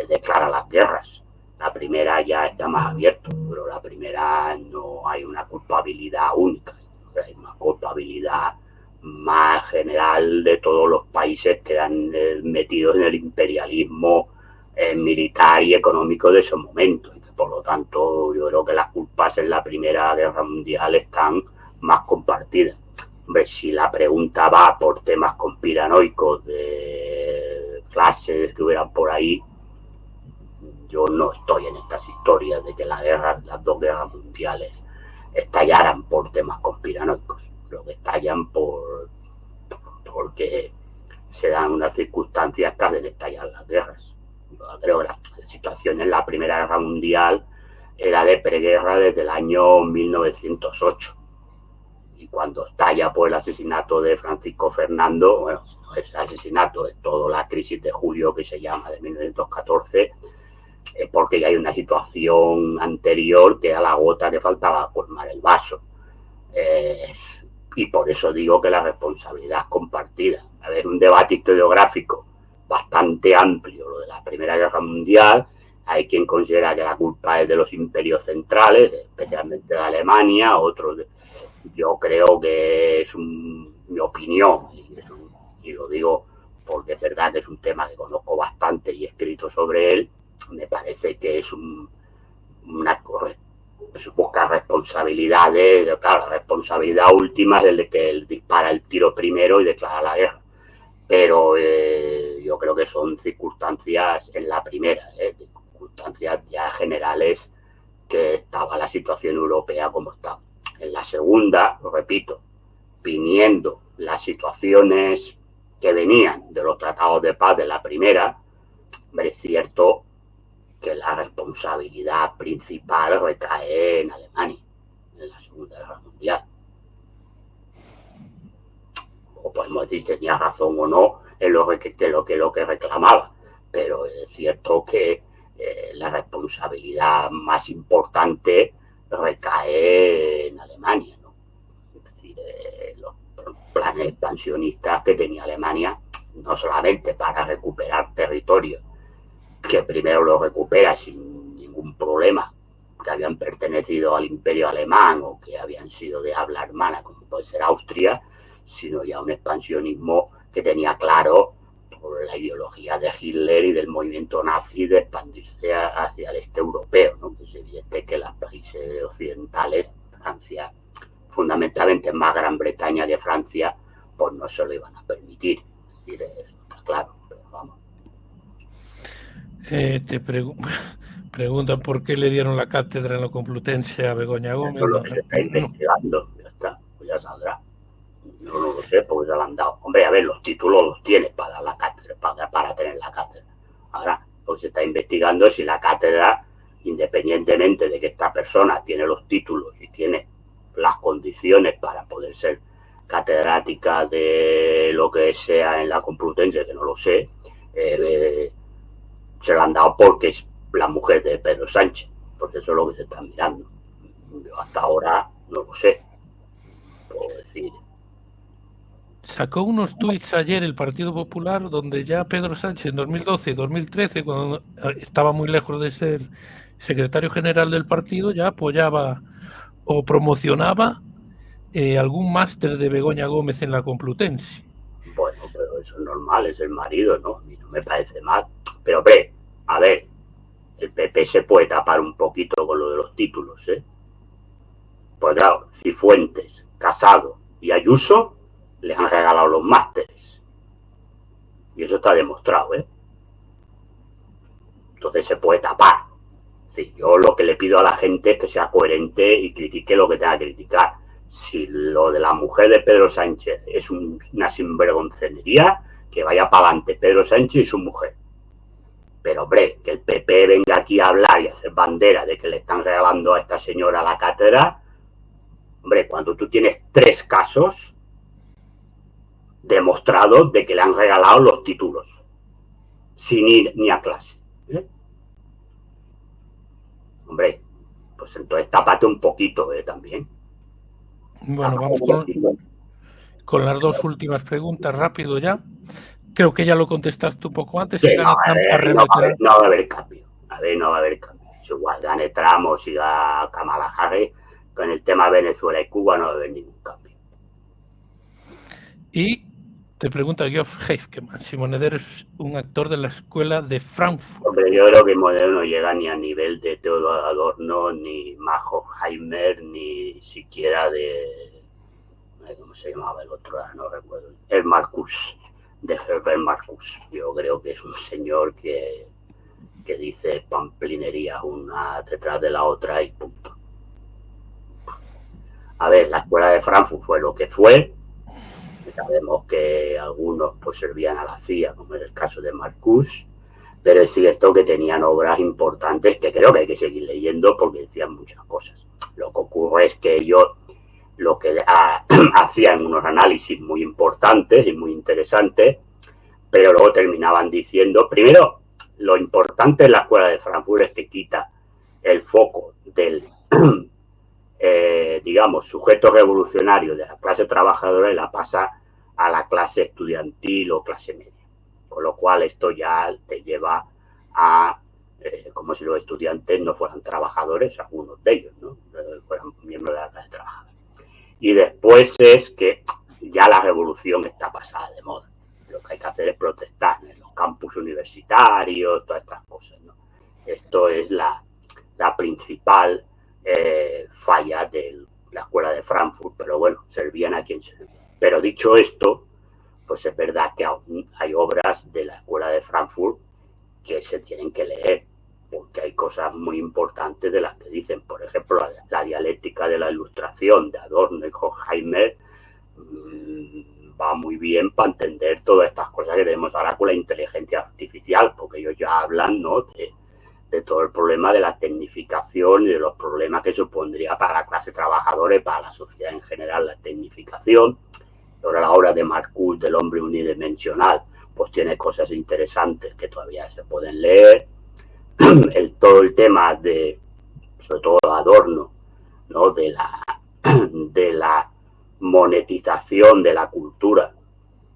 Speaker 2: declara las guerras. La primera ya está más abierto, pero la primera no hay una culpabilidad única, hay una culpabilidad más general de todos los países que han metido en el imperialismo militar y económico de ese momento. Y que, por lo tanto, yo creo que las culpas en la Primera Guerra Mundial están más compartidas. Hombre, si la pregunta va por temas conspiranoicos de clases que hubieran por ahí, yo no estoy en estas historias de que las 2 guerras mundiales estallaran por temas conspiranoicos. Creo que estallan porque se dan unas circunstancias que hacen estallar las guerras. Yo creo que la situación en la Primera Guerra Mundial era de preguerra desde el año 1908. Y cuando estalla por el asesinato de Francisco Fernando, bueno, no es el asesinato, es toda la crisis de julio que se llama de 1914, porque ya hay una situación anterior que era la gota que faltaba colmar el vaso. Y por eso digo que la responsabilidad es compartida. A ver, un debate historiográfico bastante amplio, lo de la Primera Guerra Mundial. Hay quien considera que la culpa es de los imperios centrales, especialmente de Alemania, otros yo creo que es mi opinión, y lo digo porque es verdad que es un tema que conozco bastante y he escrito sobre él. Me parece que es una busca responsabilidades, claro, la responsabilidad última es el de que él dispara el tiro primero y declara la guerra, pero yo creo que son circunstancias en la primera, circunstancias ya generales que estaba la situación europea como estaba. En la segunda, lo repito, viniendo las situaciones que venían de los tratados de paz de la primera, es cierto que la responsabilidad principal recae en Alemania, en la Segunda Guerra Mundial. O podemos decir si tenía razón o no en lo que reclamaba, pero es cierto que la responsabilidad más importante recae en Alemania, ¿no? Es decir, los planes expansionistas que tenía Alemania, no solamente para recuperar territorio, que primero lo recupera sin ningún problema, que habían pertenecido al imperio alemán o que habían sido de habla hermana, como puede ser Austria, sino ya un expansionismo que tenía claro, por la ideología de Hitler y del movimiento nazi, de expandirse hacia el este europeo, ¿no? Que es evidente que los países occidentales, Francia, fundamentalmente más Gran Bretaña que Francia, pues no se lo iban a permitir. Es decir, está claro, pero vamos.
Speaker 1: Preguntan por qué le dieron la cátedra en la Complutense a Begoña Gómez.
Speaker 2: Eso es lo que se está investigando, ya está, pues ya saldrá. No lo sé, porque ya la han dado. Hombre, a ver, los títulos los tiene para dar la cátedra, para tener la cátedra. Ahora, lo que se está investigando es si la cátedra, independientemente de que esta persona tiene los títulos y tiene las condiciones para poder ser catedrática de lo que sea en la Complutense, que no lo sé, se lo han dado porque es la mujer de Pedro Sánchez, porque eso es lo que se está mirando. Yo hasta ahora no lo sé, puedo decir.
Speaker 1: Sacó unos tuits ayer el Partido Popular donde ya Pedro Sánchez en 2012 y 2013, cuando estaba muy lejos de ser secretario general del partido, ya apoyaba o promocionaba algún máster de Begoña Gómez en la Complutense.
Speaker 2: Bueno, pero eso es normal, es el marido, ¿no? A mí no me parece mal. Pero ve, a ver, el PP se puede tapar un poquito con lo de los títulos, ¿eh? Pues claro, Cifuentes Casado y Ayuso les han regalado los másteres. Y eso está demostrado, ¿eh? Entonces se puede tapar. Sí, yo lo que le pido a la gente es que sea coherente y critique lo que tenga que criticar. Si lo de la mujer de Pedro Sánchez es una sinvergoncenería, que vaya para adelante Pedro Sánchez y su mujer. Pero, hombre, que el PP venga aquí a hablar y a hacer bandera de que le están regalando a esta señora la cátedra, hombre, cuando tú tienes 3 casos demostrados de que le han regalado los títulos sin ir ni a clase. Hombre, pues entonces tápate un poquito también.
Speaker 1: Bueno, vamos con las 2 últimas preguntas, rápido ya. Creo que ya lo contestaste un poco antes.
Speaker 2: Sí, no va a haber cambio. No va a haber cambio. Si igual gane Trump o siga Kamala Harris, con el tema Venezuela y Cuba no va a haber ningún cambio.
Speaker 1: Y te pregunta Geoff Heifkeman si Monedero es un actor de la escuela de Frankfurt.
Speaker 2: Hombre, yo creo que Monedero no llega ni a nivel de Theodor Adorno, ni Max Heimer, ni siquiera de... ¿Cómo se llamaba el otro? No recuerdo. El Marcus, de Herbert Marcus. Yo creo que es un señor que dice pamplinería una detrás de la otra y punto. A ver, la escuela de Frankfurt fue lo que fue. Sabemos que algunos pues servían a la CIA, como es el caso de Marcus, pero es cierto que tenían obras importantes que creo que hay que seguir leyendo porque decían muchas cosas. Lo que ocurre es que ellos lo que hacían unos análisis muy importantes y muy interesantes, pero luego terminaban diciendo, primero, lo importante en la escuela de Frankfurt es que quita el foco del, digamos, sujeto revolucionario de la clase trabajadora y la pasa a la clase estudiantil o clase media. Con lo cual esto ya te lleva a como si los estudiantes no fueran trabajadores, algunos de ellos, ¿no? Fueran miembros de la clase trabajadora. Y después es que ya la revolución está pasada de moda. Lo que hay que hacer es protestar en los campus universitarios, todas estas cosas, ¿no? Esto es la principal falla de la escuela de Frankfurt, pero bueno, servían a quien servían. Pero dicho esto, pues es verdad que aún hay obras de la escuela de Frankfurt que se tienen que leer, porque hay cosas muy importantes de las que dicen. Por ejemplo, la dialéctica de la ilustración de Adorno y Horkheimer va muy bien para entender todas estas cosas que tenemos ahora con la inteligencia artificial, porque ellos ya hablan, ¿no?, de todo el problema de la tecnificación y de los problemas que supondría para la clase trabajadora y para la sociedad en general la tecnificación. Ahora la obra de Marcus del hombre unidimensional pues tiene cosas interesantes que todavía se pueden leer. Todo el tema de, sobre todo Adorno, ¿no?, de la monetización de la cultura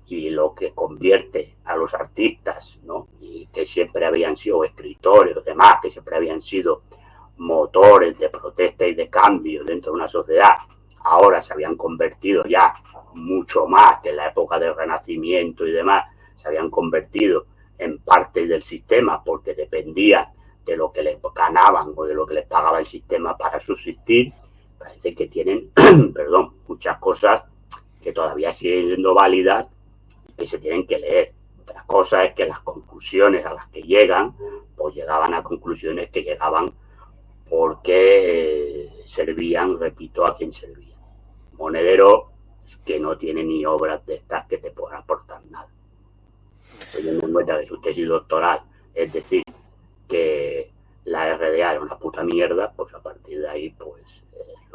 Speaker 2: y lo que convierte a los artistas, ¿no?, y que siempre habían sido escritores o demás, que siempre habían sido motores de protesta y de cambio dentro de una sociedad, ahora se habían convertido ya mucho más que en la época del Renacimiento y demás, se habían convertido en parte del sistema porque dependían de lo que les ganaban o de lo que les pagaba el sistema para subsistir. Parece que tienen, perdón, muchas cosas que todavía siguen siendo válidas y que se tienen que leer. Otra cosa es que las conclusiones a las que llegan, pues llegaban a conclusiones que llegaban porque servían, repito, a quien servía. Monedero que no tiene ni obras de estas que te puedan aportar nada. Teniendo en cuenta que su tesis doctoral es decir que la RDA era una puta mierda, pues a partir de ahí pues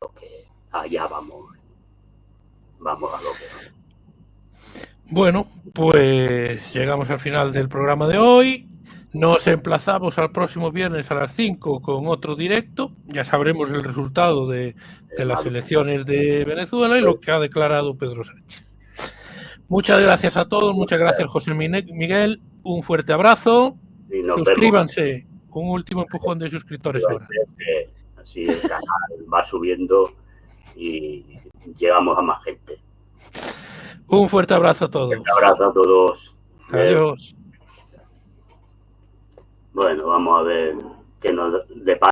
Speaker 2: lo que allá vamos a lo que vamos.
Speaker 1: Bueno, pues llegamos al final del programa de hoy. Nos emplazamos al próximo viernes a las 5 con otro directo. Ya sabremos el resultado de las elecciones de Venezuela y lo que ha declarado Pedro Sánchez. Muchas gracias a todos, muchas gracias José Miguel, un fuerte abrazo. Suscríbanse, un último empujón de suscriptores ahora.
Speaker 2: Así el canal va subiendo y llegamos a más gente.
Speaker 1: Un fuerte abrazo a todos.
Speaker 2: Un abrazo a todos.
Speaker 1: Adiós.
Speaker 2: Bueno, vamos a ver qué nos depara.